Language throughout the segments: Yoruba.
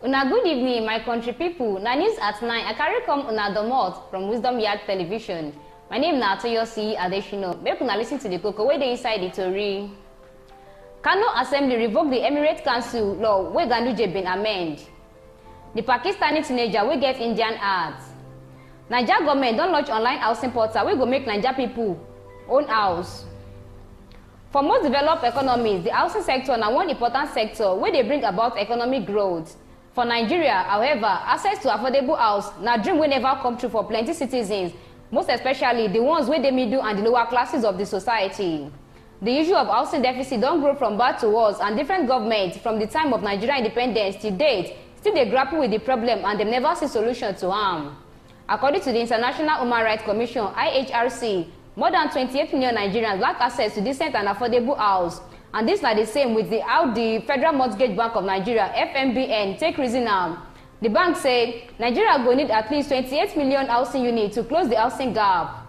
Una good evening, my country people. Na news at 9. I carry come una domot from Wisdom Yard Television. My name na H0USING. Make una listen to the koko wey dey inside the tori. Kano Assembly revoke the Emirate Council law wey Ganduje bin amend. The Pakistani teenager wey get Indian heart. Naija government don launch online housing portal wey go make Naija people own house. For most developed economies, the housing sector na one important sector wey dey bring about economic growth. For Nigeria, however, access to affordable house na dream wey never come true for plenty citizens, most especially the ones wey dey middle and the lower classes of the society. The issue of housing deficit don grow from bad to worse, and different governments from the time of Nigeria independence till date still dey grapple with the problem and dem never see solution to am. According to the International Human Rights Commission (IHRC), more than 28 million Nigerians lack access to decent and affordable house, and this na the same with how the Federal Mortgage Bank of Nigeria (FMBN) take reason am. The bank say Nigeria go need at least 28 million housing units to close the housing gap.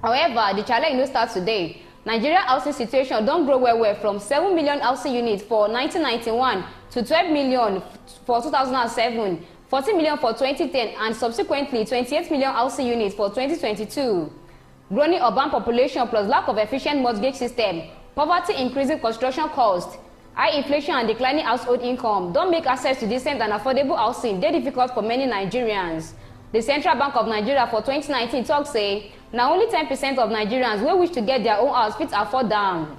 However, the challenge no start today. Nigeria housing situation don grow well from 7 million housing units for 1991 to 12 million for 2007, 14 million for 2010, and subsequently 28 million housing units for 2022. Growing urban population plus lack of efficient mortgage system, poverty, increasing construction costs, high inflation and declining household income don make access to decent and affordable housing dey difficult for many Nigerians. The Central Bank of Nigeria for 2019 tok say na only 10% of Nigerians wey wish to get their own house fit afford am.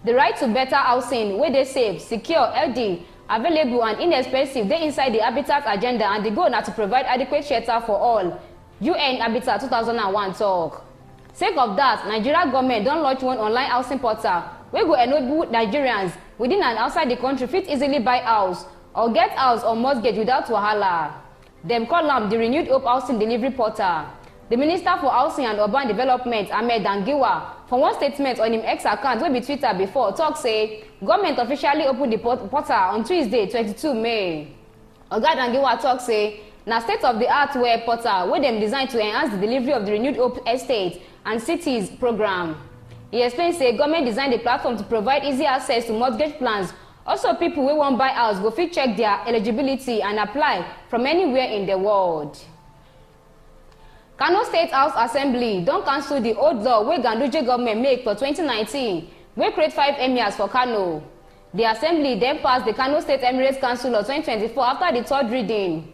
The right to better housing wey dey safe, secure, healthy, available and inexpensive dey inside the Habitat Agenda, and the goal na to provide adequate shelter for all. UN Habitat 2001 tok. Sake of that, Nigeria government don launch one online housing portal wey go enable Nigerians within and outside the country fit easily buy house or get house on mortgage without wahala. Dem call am the Renewed Hope Housing Delivery Portal. The Minister for Housing and Urban Development, Ahmed Dangiwa, for one statement on him X account wey be Twitter before, tok say government officially opened the portal on Tuesday, 22 May. Oga Dangiwa tok say na state-of-the-art web portal wey dem design to enhance the delivery of the Renewed Hope Estate and Cities program. He explained say government designed the platform to provide easy access to mortgage plans. Also, people wey wan buy house go fit check their eligibility and apply from anywhere in the world. Kano State House Assembly don cancel the old law wey Ganduje government make for 2019 wey create 5 emirs for Kano. The assembly then passed the Kano State Emirates Council of 2024 after the third reading.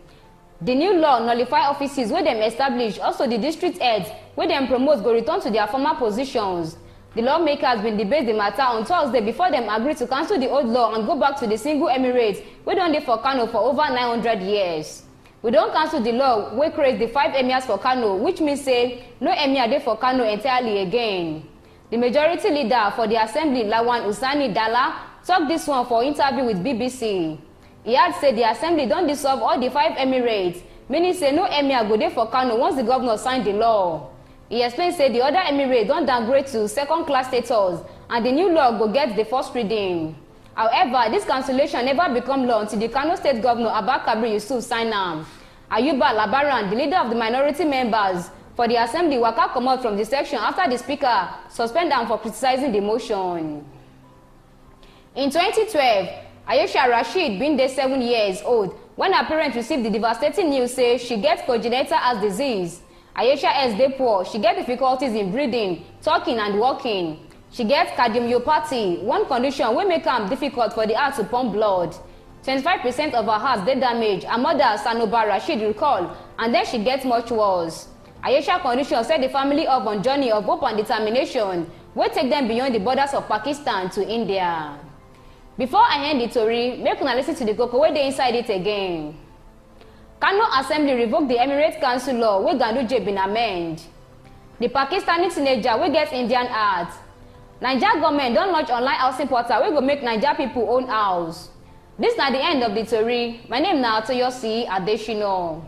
The new law nullify offices wey dem establish. Also, the district heads wey dem promote go return to their former positions. The lawmakers bin debate the matter on Thursday before dem agree to cancel the old law and go back to the single emirate wey don dey for Kano for over 900 years. We don cancel the law wey create the 5 emirs for Kano, which means say no emir dey for Kano entirely again. The majority leader for the assembly, Lawan Usani Dala, tok this one for interview with BBC. He add say the assembly don dissolve all the 5 emirates, meaning say no emir go dey for Kano once the governor sign the law. He explained say the other emirate don downgrade to second-class status and the new law go get the first reading. However, this cancellation never become law until the Kano State Governor H0USING sign am. Ayuba Labaran, the leader of the minority members for the assembly, waka comot from the section after the speaker suspend am for criticizing the motion. In 2012, Ayesha Rashid bin dey 7 years old when her parents received the devastating news say she get congenital heart disease. Ayesha S dey poor. She get difficulties in breathing, talking and walking. She gets cardiomyopathy, one condition wey make am difficult for the heart to pump blood. 25% of her heart dey damaged. Her mother, Sanoba Rashid, recall, and then she gets much worse. Ayesha condition set the family up on journey of hope and determination wey take them beyond the borders of Pakistan to India. Before I end the tori, make una listen to the koko wey dey inside it again. Kano Assembly revoked the Emirate Council law wey Ganduje bin amend. The Pakistani teenager wey get Indian heart. Naija government don launch online housing portal wey go make Naija people own house. This na the end of the tori. My name na H0USING.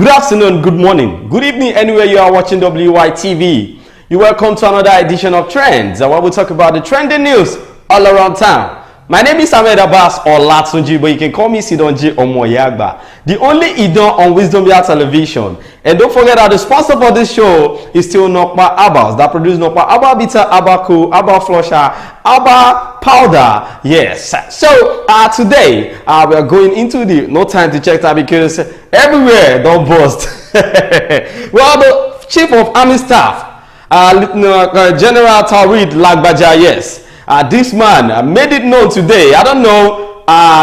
Good afternoon, good morning, good evening, anywhere you are watching WYTV. You're welcome to another edition of Trends, where we talk about the trending news all around town. My name is Ahmed Abbas or Latunji, but you can call me Sidonji Omoyagba, the only Idon on Wisdom Yard Television. And don't forget that the sponsor for this show is still Nokpa Abbas, that produce Nokpa Abba Bitter, Abba Cool, Abba Flusher, Abba Powder. Yes. So today we are going into the no time to check that because everywhere don't bust. Well, the Chief of Army Staff, General Tawhid Lagbaja, yes. This man made it known today. I don't know,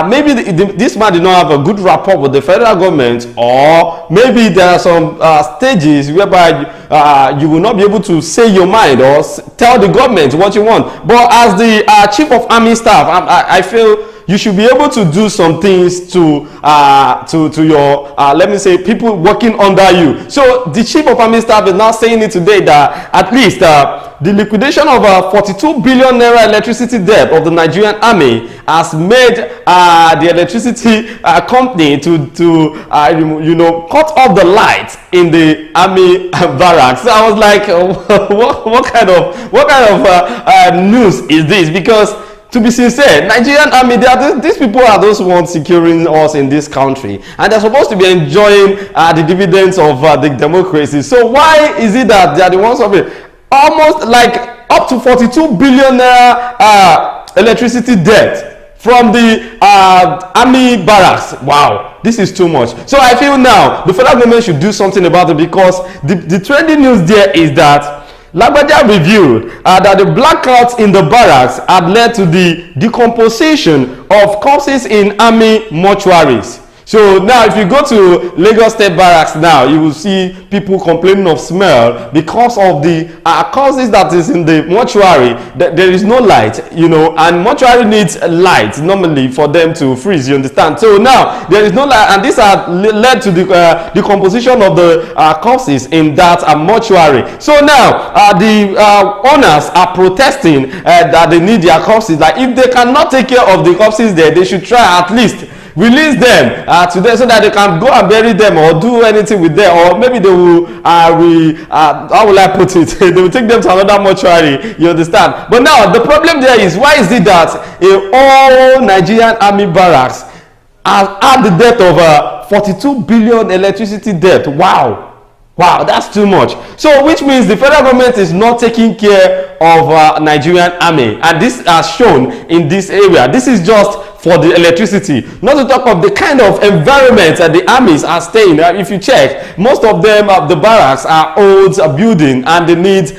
maybe this man did not have a good rapport with the federal government, or maybe there are some stages whereby you will not be able to say your mind or tell the government what you want. But as the Chief of Army Staff, I feel you should be able to do some things to your let me say people working under you. So the Chief of Army Staff is now saying it today that at least the liquidation of 42 billion naira electricity debt of the Nigerian army has made the electricity company to cut off the lights in the army barracks. So I was like, what kind of news is this? Because to be sincere, Nigerian army, these people are those ones securing us in this country, and they're supposed to be enjoying the dividends of the democracy. So why is it that they are the ones of it? Almost like up to 42 billion naira electricity debt from the army barracks. Wow, this is too much. So I feel now the federal government should do something about it, because the trending news there is that Lagbaja revealed that the blackouts in the barracks had led to the decomposition of corpses in army mortuaries. So now if you go to Lagos State Barracks now, you will see people complaining of smell because of the causes that is in the mortuary. There is no light, and mortuary needs light normally for them to freeze, you understand? So now there is no light, and this had led to the decomposition of the corpses in that mortuary. So now the owners are protesting that they need their corpses. Like if they cannot take care of the corpses there, they should try at least release them to them so that they can go and bury them or do anything with them, or maybe they will how will I put it, they will take them to another mortuary, you understand? But now the problem there is, why is it that all Nigerian army barracks are the debt of 42 billion electricity debt? Wow, that's too much. So which means the federal government is not taking care of Nigerian army, and this has shown in this area. This is just for the electricity, not to talk of the kind of environment that the armies are staying. If you check, most of them, the barracks are old building, and they need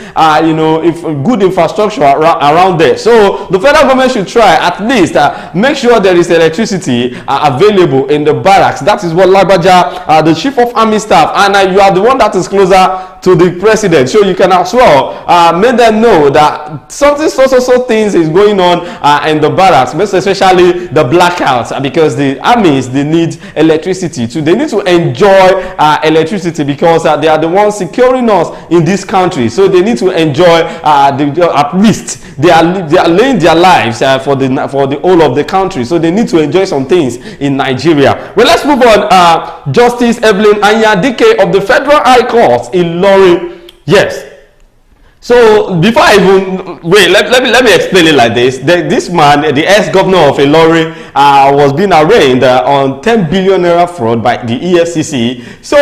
good infrastructure around there. So the federal government should try at least make sure there is electricity available in the barracks. That is what Lagbaja, the Chief of Army Staff, and you are the one that is closer to the president, so you can as well make them know that something so things is going on in the barracks, most especially the blackouts, because the armies, they need electricity too. They need to enjoy electricity, because they are the ones securing us in this country. So they need to enjoy at least they are laying their lives for the whole of the country. So they need to enjoy some things in Nigeria. Well, let's move on. Justice Evelyn Anyadike of the Federal High Court in Lorry. Yes. So before I even wait, let me explain it like this. This man, the ex-governor of Ilorin, was being arraigned on 10 billion naira fraud by the EFCC. So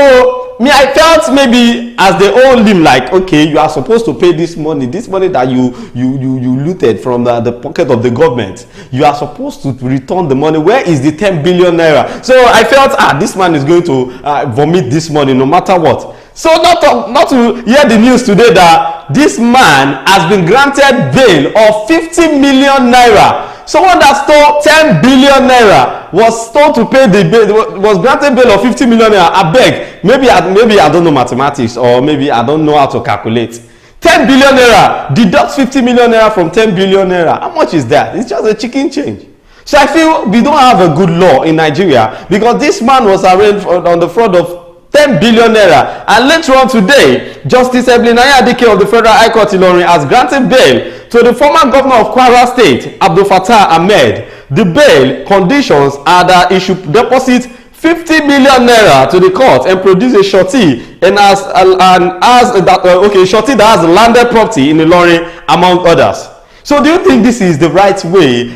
I felt maybe as they all him, like, okay, you are supposed to pay this money that you looted from the pocket of the government. You are supposed to return the money. Where is the 10 billion naira? So I felt, this man is going to vomit this money no matter what. So not to hear the news today that this man has been granted bail of 50 million naira. Someone that stole 10 billion naira was told to pay the bail, was granted bail of 50 million naira. I beg, maybe I don't know mathematics, or maybe I don't know how to calculate. 10 billion naira, deduct 50 million naira from 10 billion naira. How much is that? It's just a chicken change. So I feel we don't have a good law in Nigeria, because this man was arraigned on the fraud of 10 billion naira, and later on today, Justice Evelyn Anyadike of the Federal High Court Ilorin has granted bail to the former governor of Kwara State, Abdul Fattah Ahmed. The bail conditions are that he should deposit 50 million naira to the court and produce a shorty and as that okay, shorty that has landed property in Ilorin among others. So do you think this is the right way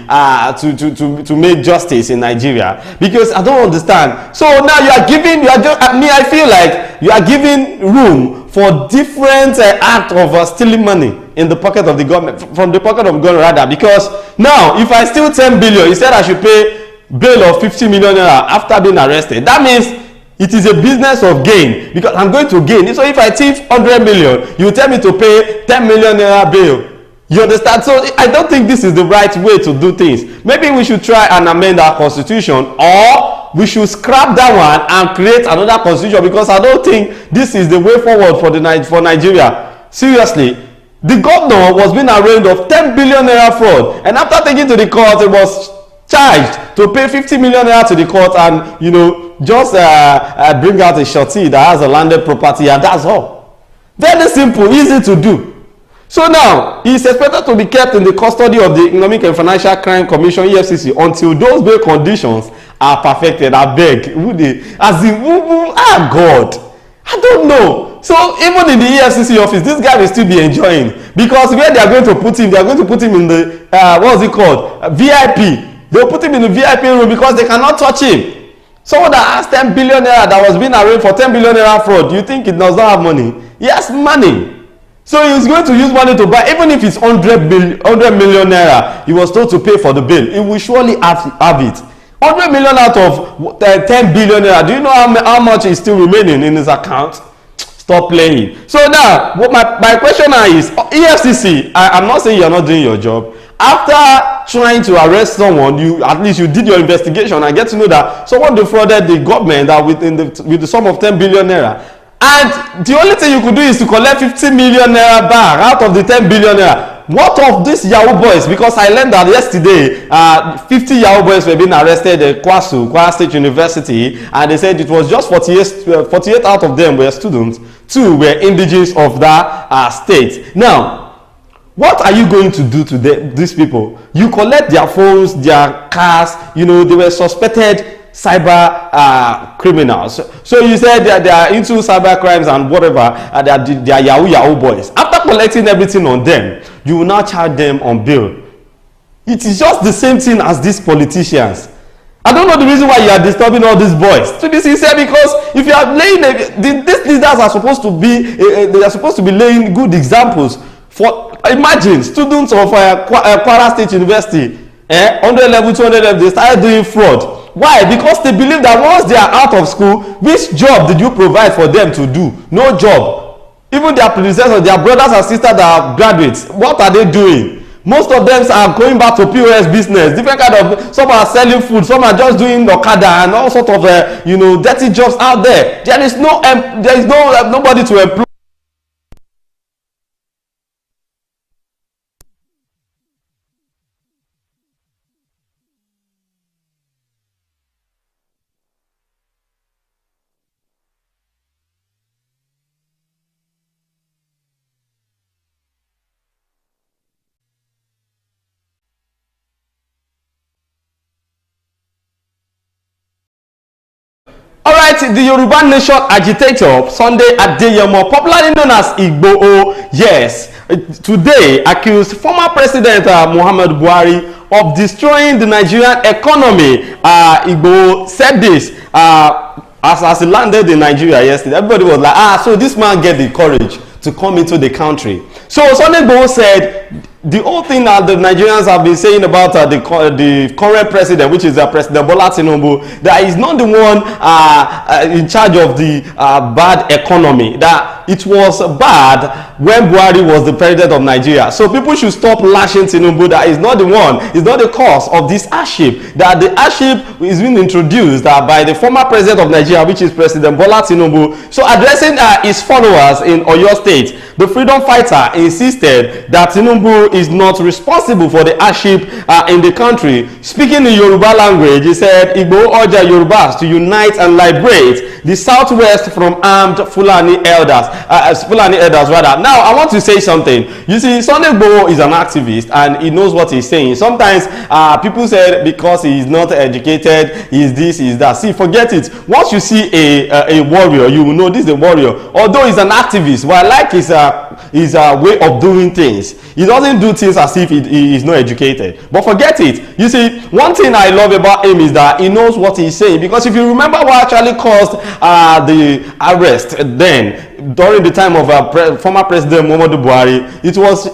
to make justice in Nigeria? Because I don't understand. So now I feel like you are giving room for different act of stealing money in the pocket of the government, from the pocket of the government rather. Because now if I steal 10 billion, you said I should pay bail of 50 million naira after being arrested. That means it is a business of gain, because I'm going to gain. So if I thief 100 million, you tell me to pay 10 million naira bail. You understand? So I don't think this is the right way to do things. Maybe we should try and amend our constitution, or we should scrap that one and create another constitution, because I don't think this is the way forward for Nigeria. Seriously, the governor was being arraigned of 10 billion naira fraud, and after taking to the court, it was charged to pay 50 million naira to the court and, you know, just bring out a shorty that has a landed property, and that's all. Very simple, easy to do. So now he is expected to be kept in the custody of the Economic and Financial Crime Commission (EFCC) until those bail conditions are perfected. I beg, God, I don't know. So even in the EFCC office, this guy will still be enjoying, because where they are going to put him, in the what is it called, VIP. They'll put him in the VIP room because they cannot touch him. Someone that has 10 billion naira that was being arraigned for 10 billion naira fraud, do you think it does not have money? He has money. So he's going to use money to buy, even if it's 100 million naira, he was told to pay for the bill. He will surely have it. 100 million out of 10 billion naira. Do you know how much is still remaining in his account? Stop playing. So now, what my question now is, EFCC, I'm not saying you're not doing your job. After trying to arrest someone, at least you did your investigation and get to know that someone defrauded the government with the sum of 10 billion naira. And the only thing you could do is to collect 50 million naira back out of the 10 billion naira. What of these Yahoo boys? Because I learned that yesterday, 50 Yahoo boys were being arrested at Kwara State University, and they said it was just 48 out of them were students, 2 were indigenous of that state. Now, what are you going to do to these people? You collect their phones, their cars, you know, they were suspected cyber criminals. So you said that they are into cyber crimes and whatever, they are Yahoo boys. After collecting everything on them, you will now charge them on bail. It is just the same thing as these politicians. I don't know the reason why you are disturbing all these boys. To be sincere, because if you are laying, these leaders are supposed to be, they are supposed to be laying good examples for. Imagine students of Kwara State University, 100 level, 200 level, they started doing fraud. Why? Because they believe that once they are out of school, which job did you provide for them to do? No job. Even their predecessors, their brothers and sisters that are graduates, what are they doing? Most of them are going back to POS business, different kind of, some are selling food, some are just doing okada and all sort of dirty jobs out there. There is nobody to employ. Alright, the Yoruba Nation agitator Sunday Adeyemo, popularly known as Igboho, yes, today accused former President Muhammad Buhari of destroying the Nigerian economy. Igboho said this as he landed in Nigeria yesterday. Everybody was like, so this man get the courage to come into the country. So Sunday Igboho said the whole thing that the Nigerians have been saying about the current president, which is President Bola Tinubu, that he's not the one in charge of the bad economy, that it was bad when Buhari was the president of Nigeria. So people should stop lashing Tinubu that he's not the one, he's not the cause of this hardship, that the hardship is being introduced by the former president of Nigeria, which is President Bola Tinubu. So addressing his followers in Oyo State, the freedom fighter insisted that Tinubu Tinubu is not responsible for the hardship in the country. Speaking in Yoruba language, he said, Igbo urge Yorubas to unite and liberate the Southwest from armed Fulani elders. Now, I want to say something. You see, Sunday Igboho is an activist and he knows what he's saying. Sometimes people say because he is not educated, he is this, he is that. See, forget it. Once you see a warrior, you will know this is a warrior. Although he's an activist, but I like his way of doing things. He doesn't do things as if he is not educated. But forget it. You see, one thing I love about him is that he knows what he's saying. Because if you remember what actually caused the arrest then, during the time of former President Muhammadu Buhari, it was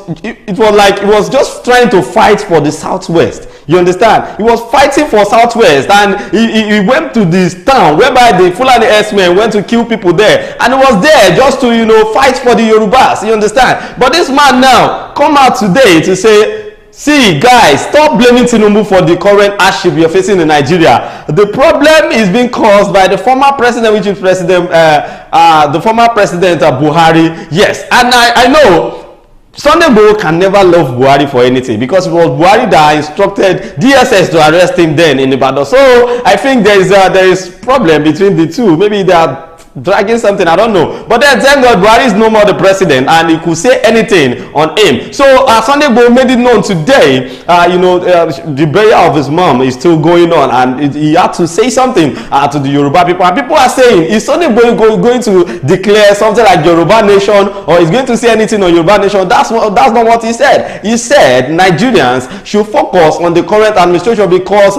like he was just trying to fight for the Southwest. You understand? He was fighting for Southwest, and he went to this town whereby the Fulani herdsmen went to kill people there, and he was there just to fight for the Yorubas. You understand? But this man now come out today to say, see, guys, stop blaming Tinubu for the current hardship you're facing in Nigeria. The problem is being caused by the former president, which is the former president Buhari. Yes, and I know Sunday Igboho can never love Buhari for anything, because it was Buhari that instructed DSS to arrest him then in Ibadan. So I think there is problem between the two. Maybe they are dragging something, I don't know. But then thank God Buhari is no more the president and he could say anything on him. So Sunday Igboho made it known today, the burial of his mom is still going on, and he had to say something to the Yoruba people. And people are saying, is Sunday Igboho going to declare something like Yoruba Nation, or is going to say anything on Yoruba Nation? That's not what he said. He said Nigerians should focus on the current administration, because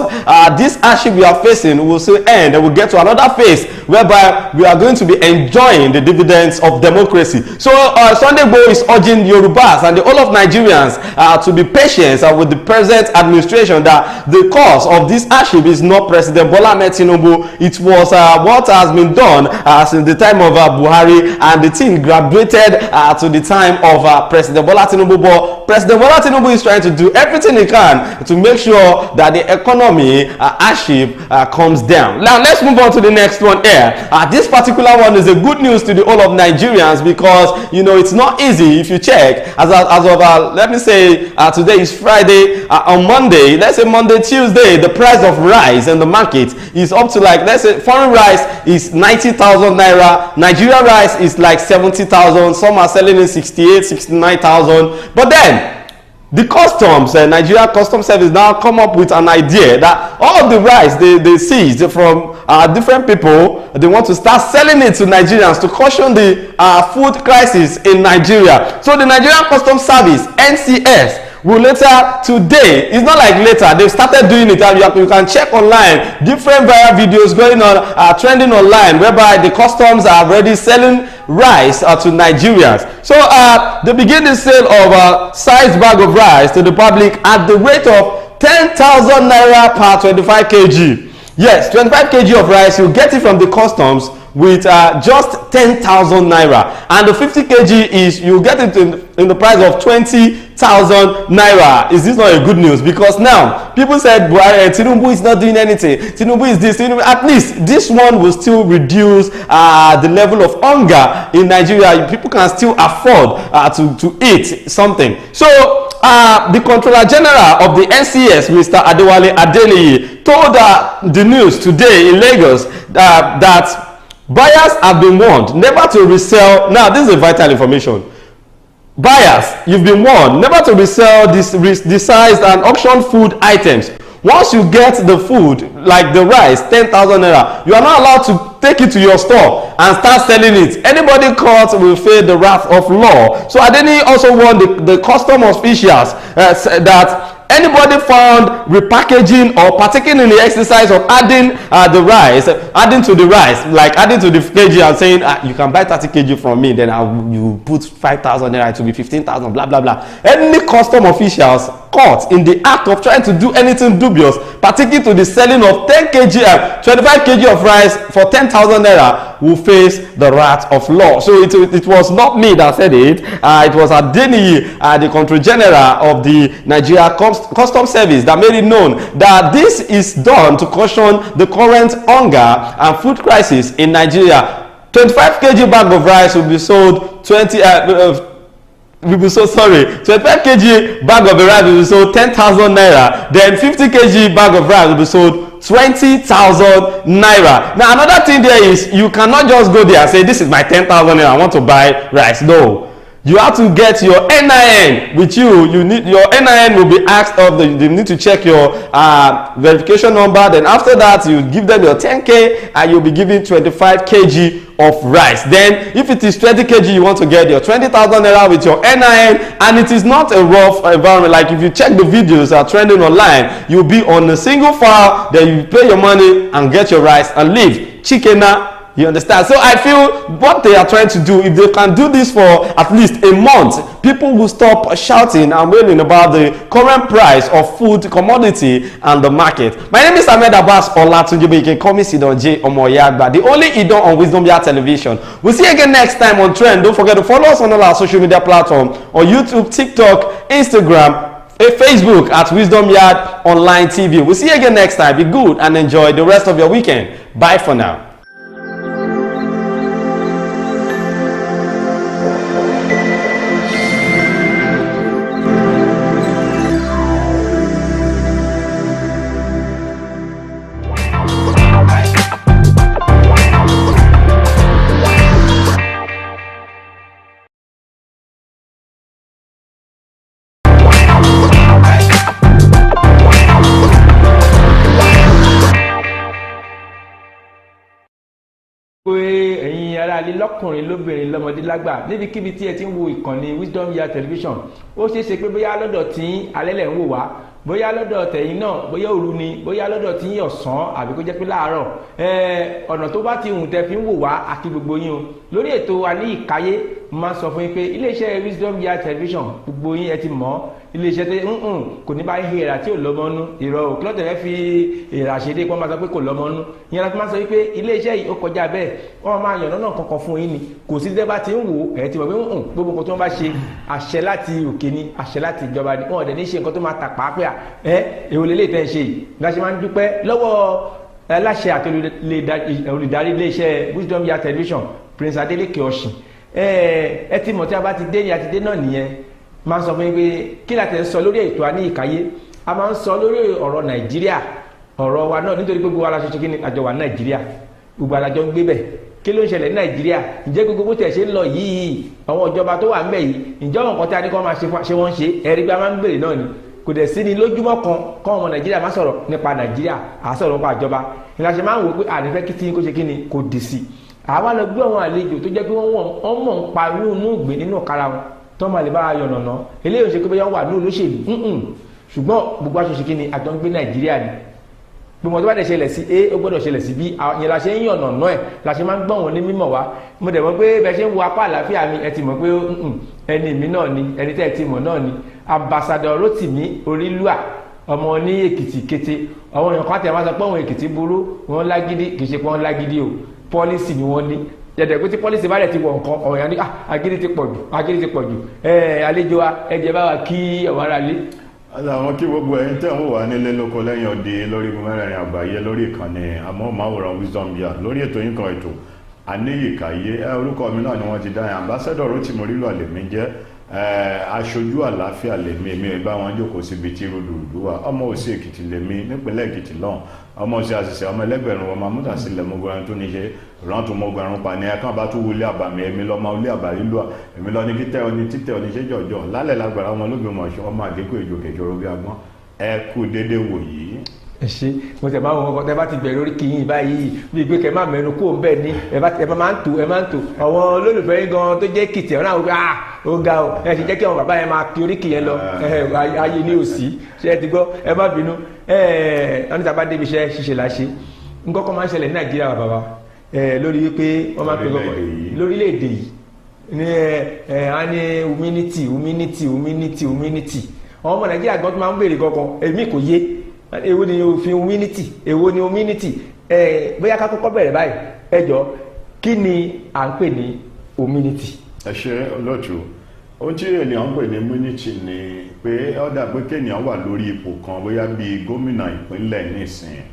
this hardship we are facing will soon end, and we'll get to another phase whereby we are going to be enjoying the dividends of democracy. So Sunday Igboho is urging Yorubas and the whole of Nigerians to be patient with the present administration, that the cause of this hardship is not President Bola Ahmed Tinubu. It was what has been done since the time of Buhari, and the thing graduated to the time of President Bola Tinubu. But President Bola Tinubu is trying to do everything he can to make sure that the economy hardship comes down. Now let's move on to the next one here. This particular one is a good news to the whole of Nigerians, because it's not easy. If you check as of let me say today is Friday, on Monday, let's say Monday, Tuesday, the price of rice in the market is up to, like, let's say foreign rice is 90,000 naira, Nigerian rice is like 70,000, some are selling in 68, 69,000. But then the customs, Nigeria Customs Service now come up with an idea that all the rice they seized from different people, they want to start selling it to Nigerians to caution the food crisis in Nigeria. So the Nigerian Customs Service, NCS, will later today, it's not like later, they've started doing it, and you can check online different viral videos going on, trending online, whereby the customs are already selling rice to Nigerians. So they begin the sale of sized bag of rice to the public at the rate of 10,000 naira per 25 kg. Yes, 25 kg of rice, you get it from the customs with just 10,000 naira, and the 50 kg is you get it in the price of 20,000 naira. Is this not a good news? Because now people said Tinubu is not doing anything, Tinubu is this, Tinubu, at least this one will still reduce the level of hunger in Nigeria. People can still afford to eat something. So the Controller General of the NCS, Mr. Adewale Adeniyi, told the news today in Lagos that buyers have been warned never to resell. Now, this is a vital information. Buyers, you've been warned never to resell resized and auction food items. Once you get the food, like the rice, 10,000 naira, you are not allowed to take it to your store and start selling it. Anybody caught will face the wrath of law. So Adeniyi also warned the custom officials that anybody found repackaging or partaking in the exercise of adding to the rice, like adding to the kg and saying you can buy 30 kg from me, then you put 5,000 naira, it will be 15,000, blah blah blah. Any custom officials caught in the act of trying to do anything dubious, partaking to the selling of 10 kg, 25 kg of rice for 10,000 naira, will face the wrath of law. So it was not me that said it. It was Adeniyi, the Controller General of the Nigeria Customs Service, that made it known that this is done to caution the current hunger and food crisis in Nigeria. 25 kg bag of rice will be sold we will so sorry 25 kg bag of rice will be sold 10,000 naira, then 50 kg bag of rice will be sold 20,000 naira. Now another thing there is you cannot just go there and say this is my 10,000 naira, I want to buy rice. No, you have to get your NIN with you. You need your NIN will be asked of they need to check your verification number. Then after that you give them your 10k and you'll be given 25 kg of rice. Then if it is 20 kg you want to get your 20,000 naira with your NIN, and it is not a rough environment. Like if you check the videos that are trending online, you'll be on a single file, then you pay your money and get your rice and leave. Chicken. You understand? So I feel what they are trying to do, if they can do this for at least a month, people will stop shouting and wailing about the current price of food commodity and the market. My name is Ahmed Abbas Olatunji. You can call me Sidon J Omoyagba, the only Idon on Wisdom Yard Television. We'll see you again next time on Trend. Don't forget to follow us on all our social media platforms on YouTube, TikTok, Instagram, Facebook at Wisdom Yard Online TV. We'll see you again next time. Be good and enjoy the rest of your weekend. Bye for now. pé ẹ̀yin ará ilé lọ́kùnrin lóbìnrin lọ́mọdé lágbà níbikíbi tí ẹ ti ń wo ìkànnì Wisdom Yard Television, ó ṣeé ṣe pé bóyá lọ́dọ̀ tí alẹ́lẹ̀ ń wò wá, bóyá lọ́dọ̀ tẹ̀yin náà, bóyá òru ni, bóyá lọ́dọ̀ tí ọ̀sán àbí kó jẹ́ pé láàárọ̀, ọ̀nà tó bá ti hùn tẹ́ fi ń wò wá àti gbogbo yín o. Lórí ètò wa ní ìkáyé máa sọ fún yín pé iléeṣẹ́ Wisdom Yard Television gbogbo yín ẹ ti mọ̀ iléeṣẹ́ tó kò ní bá yín èrà tí ò lọ́mọ́nú ìrọ̀ ò kílọ̀tẹ̀ rẹ fi èrà ṣeré pọ́n máa sọ pé kò lọ́mọ́nú. Ìyẹn la fi máa sọ wípé iléeṣẹ́ yìí ó kọjá bẹ́ẹ̀, wọ́n máa yànnà náà kankan fún yín ni, kò sí tẹ́ bá ti ń wò ẹ̀ ti mọ̀ pé gbogbo nǹkan tó ń bá ṣe àṣẹ láti òkè ni, àṣẹ láti ìjọba ni, wọn ò dẹ̀ ní ṣe nǹkan tó máa tà pàápàá èwo lélẹ̀ tẹ́ ń ṣe yìí. Láṣẹ máa ń dúpẹ́ lọ́wọ́ aláṣẹ àti olùdarí iléeṣẹ́ Wisdom Yard Television Prince Adeleke Oshin. Ẹ ti mọ̀ tí a bá ti dé ni a ti dé náà nìyẹn. Máa ń sọ fún yín pé kí la tẹ̀ ń sọ lórí ètò àní ìkáyé, a máa ń sọ lórí ọ̀rọ̀ Nàìjíríà, ọ̀rọ̀ wa náà nítorí gbogbo ara ṣoṣo kí ni àjọ wa Nàìjíríà, gbogbo alájọ ń gbé bẹ̀. Kí ló ń ṣẹlẹ̀ ní Nàìjíríà? Ǹjẹ́ gbogbo bó tẹ̀ ṣe ń lọ yìí àwọn ìjọba tó wà ń bẹ̀ yìí, ǹjẹ́ àwọn nǹkan tí a ní kọ́ máa ṣe wọ́n ṣe? Ẹ̀rí pé a máa ń gbèrè náà ni, kò dẹ̀ sí ni lójúmọ́ kan kọ́ ọmọ Nàìjíríà máa sọ̀rọ̀ nípa Nàìjíríà, à sọ̀rọ̀ nípa ìjọba. Ìlàṣẹ máa ń wò pé ànífẹ́ kí tí kó ṣe kí ni kò dì sí. Àwa lọ gbé àwọn àlejò tó jẹ́ pé wọ́n mọ̀ ń pa inú ìgbé nínú kára wọn tó máa lè bá a yànnàná. Eléyìí ò ṣe pé bóyá wà ní olóṣèlú, ṣùgbọ́n gbogbo aṣojú kí ni àjọ ń gbé Nàìjíríà ni. Gbogbo tó bá dẹ̀ ṣẹlẹ̀ sí A ó gbọ́dọ̀ ṣẹlẹ̀ sí B, yẹn la ṣe ń yànnàná ẹ̀, la ṣe máa ń gbọ́ wọn ní mímọ̀ wá. Mo dẹ̀ mọ̀ pé bẹ́ẹ̀ ṣe ń wo apá àlàáfíà mi, ẹ ti mọ̀ pé ẹni mi náà ni, ẹni tẹ́ ẹ ti mọ̀ náà ni, Ambassador Rotimi Orílùà ọmọ ní Èkìtì kété. Àwọn èèyàn kan tẹ̀ máa sọ pé àwọn Èkìtì burú, wọ́n lágídí, kì í ṣe pé wọ́n lágídí o, pọ́lísì ni wọ́n ní. Jẹ̀dẹ̀ pé tí pọ́lísì bá rẹ̀ ti wọ̀ nǹkan ọ̀yàn ní agídí ti pọ̀ jù. Àlejò wa ẹ̀jẹ̀ bá wa kí ọ̀wọ́ ara lé. Àwọn kí gbogbo ẹ̀yin tẹ́ ń wò wá nílé lóko lẹ́yìn odi lórí mẹ́rẹ̀ẹ̀rin àgbáyé lórí ìkànnì amóhùnmáwòrán Wisdom Yard lórí ètò yín kan ètò àníyìkáyé. Orúkọ mi náà ni wọ́n ti dá yẹn, Ambassador Rotimi Orílùà lèmi jẹ́, aṣojú àlàáfíà lèmi, èmi bá wọn jókòó síbi tí rúdurùdu wà. Ọmọ Òsì Èkìtì lèmi nípínlẹ̀ Èkìtì lọ́hùn, ọmọ Òsì àṣìṣe ọmọ ẹlẹ́gbẹ̀rún ọmọ amúdàsílẹ̀ mọ́gbẹ́rin tó níṣe rántó mọ́gbẹ́rin pa ní ẹ̀kan bá tó wọlé àbàmì èmi lọ́mọ olé àbárílùà, èmi lọ ní títẹ̀ oní títẹ̀ oníṣẹ́ jọ̀jọ̀ lálẹ́ lágbára ọmọ olóògbémọ̀ṣọ́ ọmọ àgékò èjò kẹjọrọ bí agbọ́n. Ẹ kú dédé wò yìí. Ẹ ṣe mo tẹ máa wọ ọkọ tẹ bá ti bẹ̀rẹ̀ orí kìyìn báyìí bíi pé kẹ máa mẹ́nu kó ń bẹ̀ ní ẹ máa ń tò àwọn olólùfẹ́ yín gan tó jẹ́ Èkìtì ọ̀nà àwọn ó ga ọ ẹ ti jẹ́ kí àwọn bàbá yẹn máa kí orí kìyẹn lọ ayé ní òsì ṣe ẹ ti gbọ́ ẹ má bínú wọn ní tàbá débi iṣẹ́ ṣíṣe là ṣe nǹkan kan máa ń ṣẹlẹ̀ ní Nàìjíríà bàbá lórí wípé wọ́n máa ń pè kọ́kọ́ lórílẹ̀‐èdè yìí ní a ní humility àwọn ọmọ Nàìjíríà gan tó máa ń béèrè kankan èmi kò yé èwo ni òfin humility, èwo ni humility. Bóyá ká kọ́kọ́ bẹ̀rẹ̀ báyìí ẹ jọ̀ọ́ kí ni à ń pè ní humility? Ẹ ṣe olóòtú, ohun tí ènìyàn ń pè ní humility ni pé ó dà pé kéèyàn wà lórí ipò kan bóyá bíi gómìnà ìpínlẹ̀ nísìnyí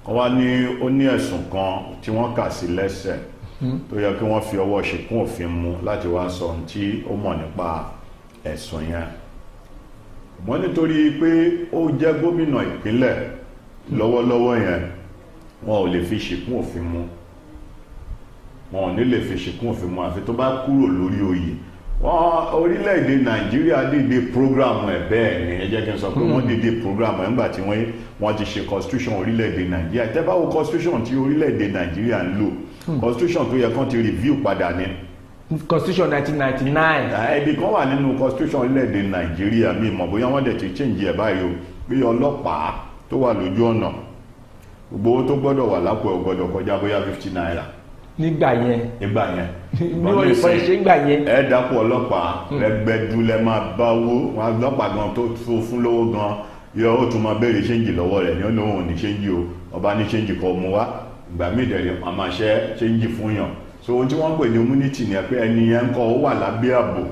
kan wá ní ó ní ẹ̀sùn kan tí wọ́n kà sí lẹ́sẹ̀ tó yẹ kí wọ́n fi ọwọ́ ṣìkún òfin mú láti wá sọ ohun tí ó mọ̀ nípa ẹ̀sùn yẹn. Wọ́n nítorí pé ó jẹ́ gómìnà ìpínlẹ̀ lọ́wọ́lọ́wọ́ yẹn wọn ò lè fi ṣìkún òfin mú, wọn ò ní lè fi ṣìkún òfin mú àfi tó bá kúrò lórí oyè. Wọ́n orílẹ̀-èdè Nàìjíríà dìde program ẹ̀ bẹ́ẹ̀ ni ẹ jẹ́ kí n sọ pé wọ́n dìde program ẹ̀ nígbà tí wọ́n ti ṣe constitution orílẹ̀-èdè Nàìjíríà. Tẹ́ bá wo constitution tí orílẹ̀-èdè Nàìjíríà ń lò, constitution tó yẹ kán ti review padà ni. Constitution 1999. Ibi kan wà nínú constitution orílẹ̀-èdè Nàìjíríà mi mọ̀ bóyá wọ́n dẹ̀ ti change ẹ̀ báyìí o, pé ọlọ́pàá tó wà lójú ọ̀nà gbogbo owó tó gbọ́dọ̀ wà lápò ẹ̀ gbọ́dọ̀ kọjá bóyá 50 naira. Nígbà yẹn. Nígbà yẹn. Ní wọ́n lè fọ́ iṣẹ́ nígbà yẹn. Ẹ dápò ọlọ́pàá ẹgbẹ́dú lẹ máa bá owó, wọn ọlọ́pàá gan tó fún lówó gan yọ ó tún máa béèrè ṣéǹjì lọ́wọ́ rẹ̀ ní ó lóun ò ní ṣéǹjì o, ọba ní ṣéǹjì kan mú wá, ìgbà míì dẹ̀rẹ̀ a máa ṣẹ́ ṣéǹjì fún yàn. So ohun tí wọ́n pè ní immunity ni pé ẹni yẹn ń kọ́ ó wà lábẹ́ ààbò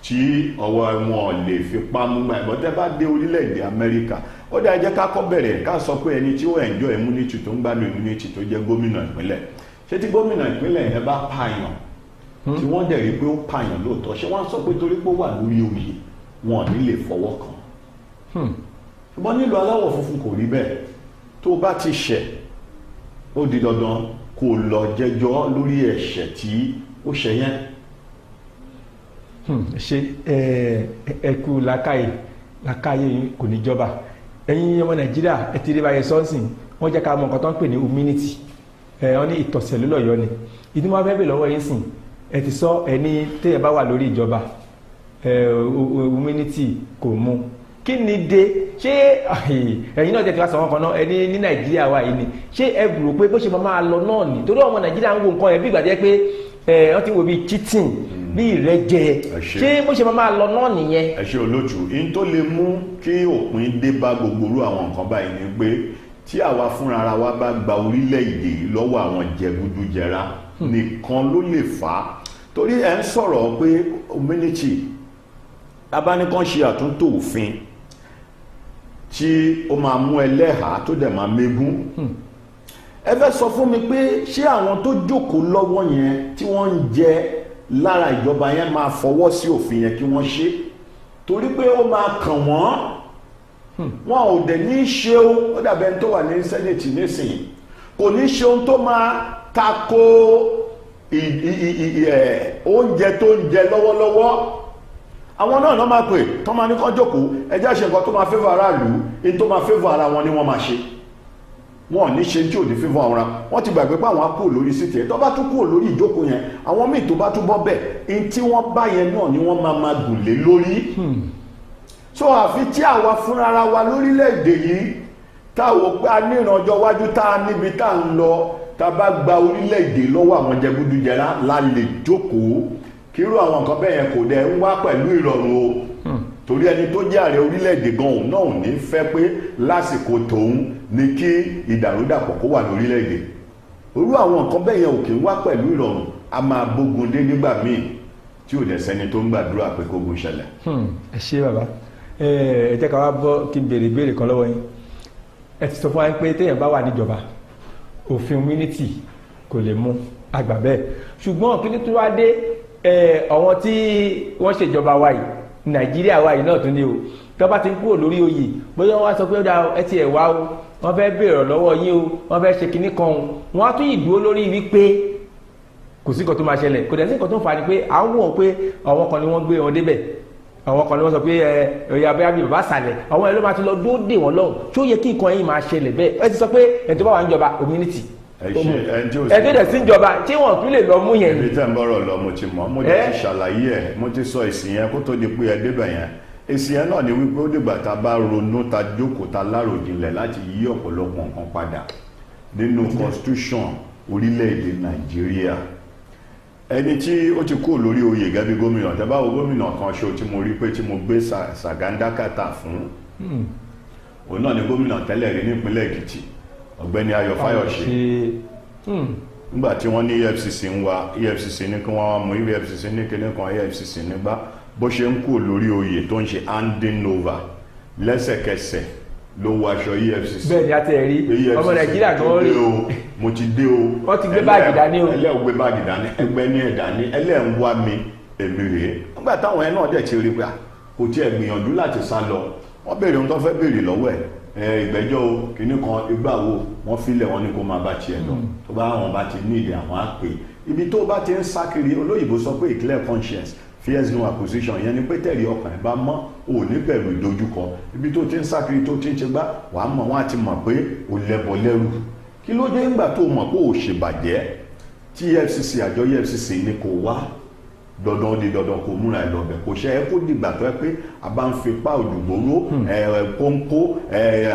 tí ọwọ́ wọn lè fi pamọ́ gbà ẹ̀bọ́n tẹ́ bá dé orílẹ̀-èdè Amẹ́ríkà. Ó dá jẹ́ ká kọ́ bẹ̀rẹ̀ ká sọ pé ẹni tí ó enjoy immunity tó ń gbádùn immunity tó jẹ́ gómìnà ìpínlẹ̀. Ṣé tí gómìnà ìpínlẹ̀ yẹn bá pààyàn tí wọ́n dẹ̀ rí pé ó pààyàn lóòótọ́, ṣé wọ́n sọ pé torí pé ó wà lórí oyè wọn ò ní lè fọwọ́ kàn? Ṣùgbọ́n nílùú aláwọ̀ funfun kò rí bẹ́ẹ̀. Tó bá ti ṣẹ̀ ó di dandan kó lọ jẹ́jọ́ lórí ẹ̀ṣẹ̀ tí ó ṣẹ̀ yẹn. Ṣé ẹkú làákàyè kò ní jọba. Ẹ̀yin ọmọ Nàìjíríà ẹ ti rí báyẹn sọ́ọ̀sìn wọ́n jẹ́ ká mọ nǹkan tó ń pè ní immunity. Wọ́n ní ìtọ̀sẹ̀ lọ́yọ́ ni. Ìdí wọn fẹ́ bè lọ́wọ́ yín sìn ẹ ti sọ ẹni téèyàn bá wà lórí ìjọba immunity kò mú. Kí ni dé ṣé ẹ̀yin náà jẹ́ kí wá sọ wọn kan náà ẹni ní Nàìjíríà wà yìí ni ṣé ẹ rò pé bó ṣe máa lọ náà ni torí ọmọ Nàìjíríà ń wo nǹkan ẹ̀ bí ìgbà jẹ́ pé wọ́n ti wo bíi cheating bí ìrẹ́jẹ ṣé bó ṣe máa lọ náà nìyẹn. Ẹ ṣé olóòtú in tó lè mú kí òpin dé bá gbogbo irú àwọn nǹkan báyìí ni pé tí àwa fúnra wa bá gba orílẹ̀-èdè yìí lọ́wọ́ àwọn jẹgúdújẹrá nìkan ló lè fà á. Torí ẹ ń sọ̀rọ̀ pé immunity abánikán ṣe àtúntò òfin tí ó máa mú ẹlẹ́hàá tó dẹ̀ máa mégún. Ẹ fẹ́ sọ fún mi pé ṣé àwọn tó jókòó lọ́wọ́ yẹn tí wọ́n ń jẹ lára ìjọba yẹn máa fọwọ́ sí òfin yẹn kí wọ́n ṣe torí pé ó máa kàn wọ́n wọn ò dẹ̀ ní ṣe ó dàbí ẹni tó wà ní sẹ́nẹ̀tì nísìnyí kò ní ṣe ohun tó máa tako oúnjẹ tó ń jẹ lọ́wọ́lọ́wọ́. Àwọn náà máa pè tó máa ní kán jókòó ẹjá ṣe nǹkan tó máa fẹ́fọ́ aráàlú in tó máa fẹ́fọ́ ara wọn ni wọ́n máa ṣe. Wọ́n ní ṣe tí ò ní fẹ́fọ́ ara wọ́n ti gbàgbé pé àwọn á kúrò lórí síìtì ẹ̀ tó bá tún kúrò lórí ìjókòó yẹn àwọn míì tó bá tún bọ́ bẹ̀ in tí wọ́n bá yẹn náà ni wọ́n máa gùn lé lórí. So àfi tí àwa fúnra wa lórílẹ̀-èdè yìí táwọn pé a ní ìrànjọ́ wájú tá a níbi tá a ń lọ tá a bá gba orílẹ̀-èdè lọ́wọ́ àwọn jẹgúdújẹrá la lè jókòó kírú àwọn nǹkan bẹ́ẹ̀ yẹn kò dẹ̀ ń wá pẹ̀lú ìrọ̀rùn o torí ẹni tó jẹ́ ààrẹ orílẹ̀-èdè gan òun náà ò ní fẹ́ pé lásìkò tòun ní kí ìdàrúdàpọ̀ kó wà lórílẹ̀-èdè orú àwọn nǹkan bẹ́ẹ̀ yẹn ò kì í wá pẹ̀lú ìrọ̀rùn a máa bógun dé nígbà míì tí ò dẹ̀ sẹ́ni tó ń gbàdúrà pé kógun ṣẹlẹ̀. Ẹ ṣé bàbá ẹ jẹ́ ká wá bọ́ kí n béèrè ìbéèrè kan lọ́wọ́ yín ẹ ti sọ fún wa pé téèyàn bá wà níjọba òfin immunity kò lè mú àgbà bẹ́ẹ̀ ṣùgbọ́n kí ni tó wá dé àwọn tí wọ́n ṣèjọba wa yìí Nàìjíríà wa yìí náà tún ní o tó bá ti ń kúrò lórí oyè bóyá wọ́n á sọ pé ó dáa ẹ ti ẹ̀ wá o wọ́n fẹ́ béèrè lọ́wọ́ yín o wọ́n fẹ́ ṣe kinní kan o wọ́n á tún ìdúró lórí wípé kò sí nǹkan tó máa ṣẹlẹ̀ kò dẹ̀ sí nǹkan tó ń fa ni pé à ń wò pé àwọn kan ni wọ́n gbé wọn débẹ̀ àwọn kan ni wọ́n sọ pé ẹ̀yà abẹ́yà bíi bàbá sàlẹ̀ àwọn ẹ̀ ló máa ti lọ dóde wọn lọ́hùn tí ó yẹ kí nǹkan yìí máa ṣẹlẹ̀ bẹ́ẹ̀ ẹ ti sọ pé ẹ̀ tó bá wà níjọba community ẹ̀dẹ́ dẹ̀ sí ìjọba tí wọ́n tún lè lọ mú yẹn ni. ibi tẹ́ ń bọ̀rọ̀ lọ mo ti mọ̀ mo ti ṣàlàyé ẹ̀ mo ti sọ èsì yẹn kó tó di pé ẹ débẹ̀ yẹn èsì yẹn náà ni wípé ó dìgbà tá a bá ronú ta jókòó ta láròjinlẹ̀ láti yí ọ̀pọ̀lọpọ̀ nǹkan padà nínú constitution orílẹ̀-èdè Nàìjíríà ẹni tí ó ti kúrò lórí oyè gẹ́gẹ́ bí gómìnà tẹ́ bá wo gómìnà kan ṣo tí mo rí pé tí mo gbé sàgándàkàtà fún òun náà ni gómìnà tẹ́lẹ̀ rí nípínlẹ̀ Èkìtì ọ̀gbẹ́ni Ayọ̀ Fáyọ̀ṣe nígbà tí wọ́n ní EFCC ń wá EFCC ní kí wọ́n mú EFCC ní kíní kan EFCC nígbà bó ṣe ń kúrò lórí oyè tó ń ṣe handing over lẹ́sẹ̀kẹsẹ̀ ló wọ aṣọ EFCC. bẹ́ẹ̀ ni a tẹ̀ rí ọmọ Nàìjíríà gan rí mo ti dé o. wọ́n ti gbé báàgì dání o. ẹlẹ́ ò gbé báàgì dání ẹgbẹ́ ní ẹ̀dá ní ẹlẹ́ ń wá mi èmi rèé. nígbà táwọn ẹ̀ náà dẹ̀ ti rí pé kò tiẹ̀ gbìyànjú láti sá lọ wọ́n béèrè ohun tó fẹ́ béèrè lọ́wọ́ ẹ̀ ìgbẹ́jọ́ o kìíní kan ìgbà wo wọ́n filẹ̀ wọn ní kó máa bá tiẹ̀ lọ tó bá àwọn bá ti ní ìdí àwọn á pè ibi tó bá ti ń sá kiri olóyìnbó sọ pé clear conscience fears no acquisition yẹn ni pé tẹ̀rí ọkàn ẹ̀ bá mọ́ ò ní bẹ̀rù ìdojúkọ ibi tó ti ń sá kiri tó ti ń ṣe gbá wàá mọ̀ wọ́n á ti mọ̀ pé ò lẹ́bọ̀ lẹ́rù kí ló dé ńgbà tó mọ̀ pé ò ṣèbàjẹ́ tí EFCC àjọ EFCC ní kò wá dandan di dandan kò múra ẹ lọbẹ kò ṣe é kó dìgbà tó ẹ pé a bá ń fipá òdùgbòrò kóńkó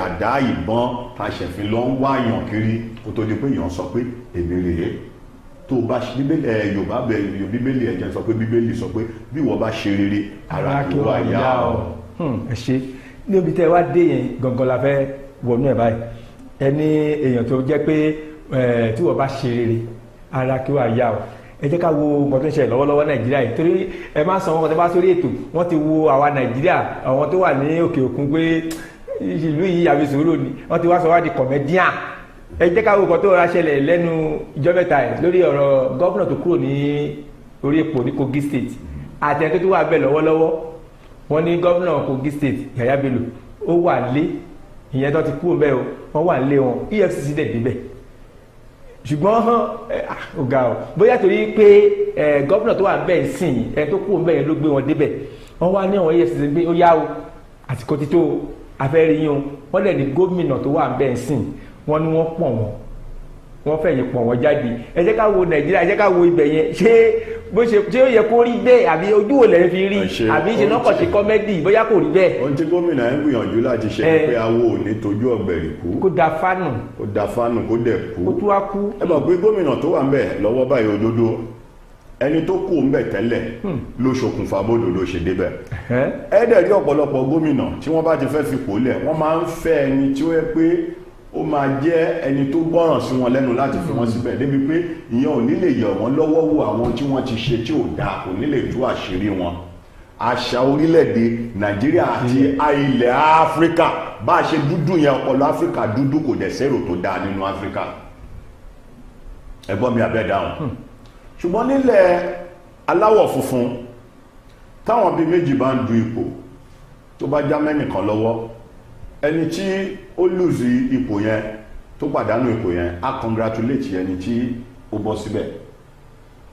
àdá ìbọn ta ṣẹ̀fín lọ ń wá yàn kiri kó tó di pé yàn sọ pé èmi rèé tó bá bíbélì Yorùbá bẹ bíbélì ẹ̀jẹ̀ sọ pé bíbélì sọ pé bí wọ́n bá ṣe rere ara kí wọ́n yá ọ. ẹ ṣe níbi tẹ́ wá dé yẹn gangan la fẹ́ wọnú ẹ̀ báyìí ẹni èèyàn tó jẹ́ pé tí wọ́n bá ṣe rere ara kí wọ́n yá ọ ẹ jẹ́ ká wo nǹkan tó ń ṣẹlẹ̀ lọ́wọ́lọ́wọ́ Nàìjíríà yìí torí ẹ máa san wọn tó bá sórí ètò wọ́n ti wo àwa Nàìjíríà àwọn tó wà ní òkè òkun pé ìlú yìí àbí sòrò ni wọ́n ti wá sọ wá di kọ̀mẹ́díà ẹ jẹ́ ká wo nǹkan tó rọra ṣẹlẹ̀ lẹ́nu ìjọ mẹ́ta ẹ̀ lórí ọ̀rọ̀ gọ́vùnà tó kúrò ní orí epo ní Kogi State àti ẹni tó wà bẹ́ẹ̀ lọ́wọ́lọ́wọ́ wọ́n ní gọ́vùnà Kogi State Yahaya Bello ó wà lé ìyẹn tó ti kúrò bẹ́ẹ̀ o wọ́n wà lé wọn EFCC dẹ̀ débẹ̀ ṣùgbọ́n ọ̀gá o bóyá torí pé gọ́vùnà tó wà bẹ́ẹ̀ sìn ẹni tó kúrò bẹ́ẹ̀ ló gbé wọn débẹ̀ wọ́n wá ní àwọn EFCC gbé ó yá o àsìkò ti tó afẹ́rí yín o wọ́n lẹ̀ ní gómìnà tó wà bẹ́ẹ̀ sìn wọ́n ní wọ́n pọ̀ wọ́n fẹ̀yìn pọ̀ wọ́n jáde ẹ jẹ́ ká wo Nàìjíríà ẹ jẹ́ ká wo ibẹ̀ yẹn ṣé ó yẹ kó rí bẹ́ẹ̀ àbí ojú wo lẹ́yìn fi rí àbí ṣe náà kàn ṣe kọ́mẹ́dì bóyá kò rí bẹ́ẹ̀. ohun tí gómìnà ń gbìyànjú láti ṣe ni pé awo ò ní tójú ọ̀gbẹ̀rì kú. kó da fánù. kó da fánù kó dẹ̀ kú. kó tó wá kú. ẹ mọ̀ pé gómìnà tó wà ń bẹ̀ lọ́wọ́ báyìí òdodo ẹni tó kú ń bẹ̀ tẹ́lẹ̀ ló ṣokùnfà bódò ló ṣe débẹ̀. ẹ dẹ̀ rí ọ̀pọ̀lọpọ̀ gómìnà tí wọ́n bá ti fẹ́ fipò lẹ̀ wọ́n máa ń fẹ́ ẹni tí ó yẹ pé ó máa jẹ́ ẹni tó gbọ́ràn sí wọn lẹ́nu láti fi wọ́n síbẹ̀ débi pé ìyẹn ò ní lè yẹ̀ wọ́n lọ́wọ́ wo àwọn tí wọ́n ti ṣe tí ò dáa kò ní lè tú àṣírí wọn. àṣà orílẹ̀-èdè Nàìjíríà àti ilẹ̀ Áfíríkà bá a ṣe dúdú yẹn ọpọlọ Áfíríkà dúdú kò dẹ̀ sẹ́rò tó dáa nínú Áfíríkà ẹ̀gbọ́n mi abẹ́ dáhùn ṣùgbọ́n nílẹ̀ aláwọ̀ funfun táwọn bíi méjì bá ń du ipò tó bá já mẹ́nìkan lọ́wọ́ ẹni tí ó lùzí ipò yẹn tó pàdánù ipò yẹn á congratulate ẹni tí ó bọ́ síbẹ̀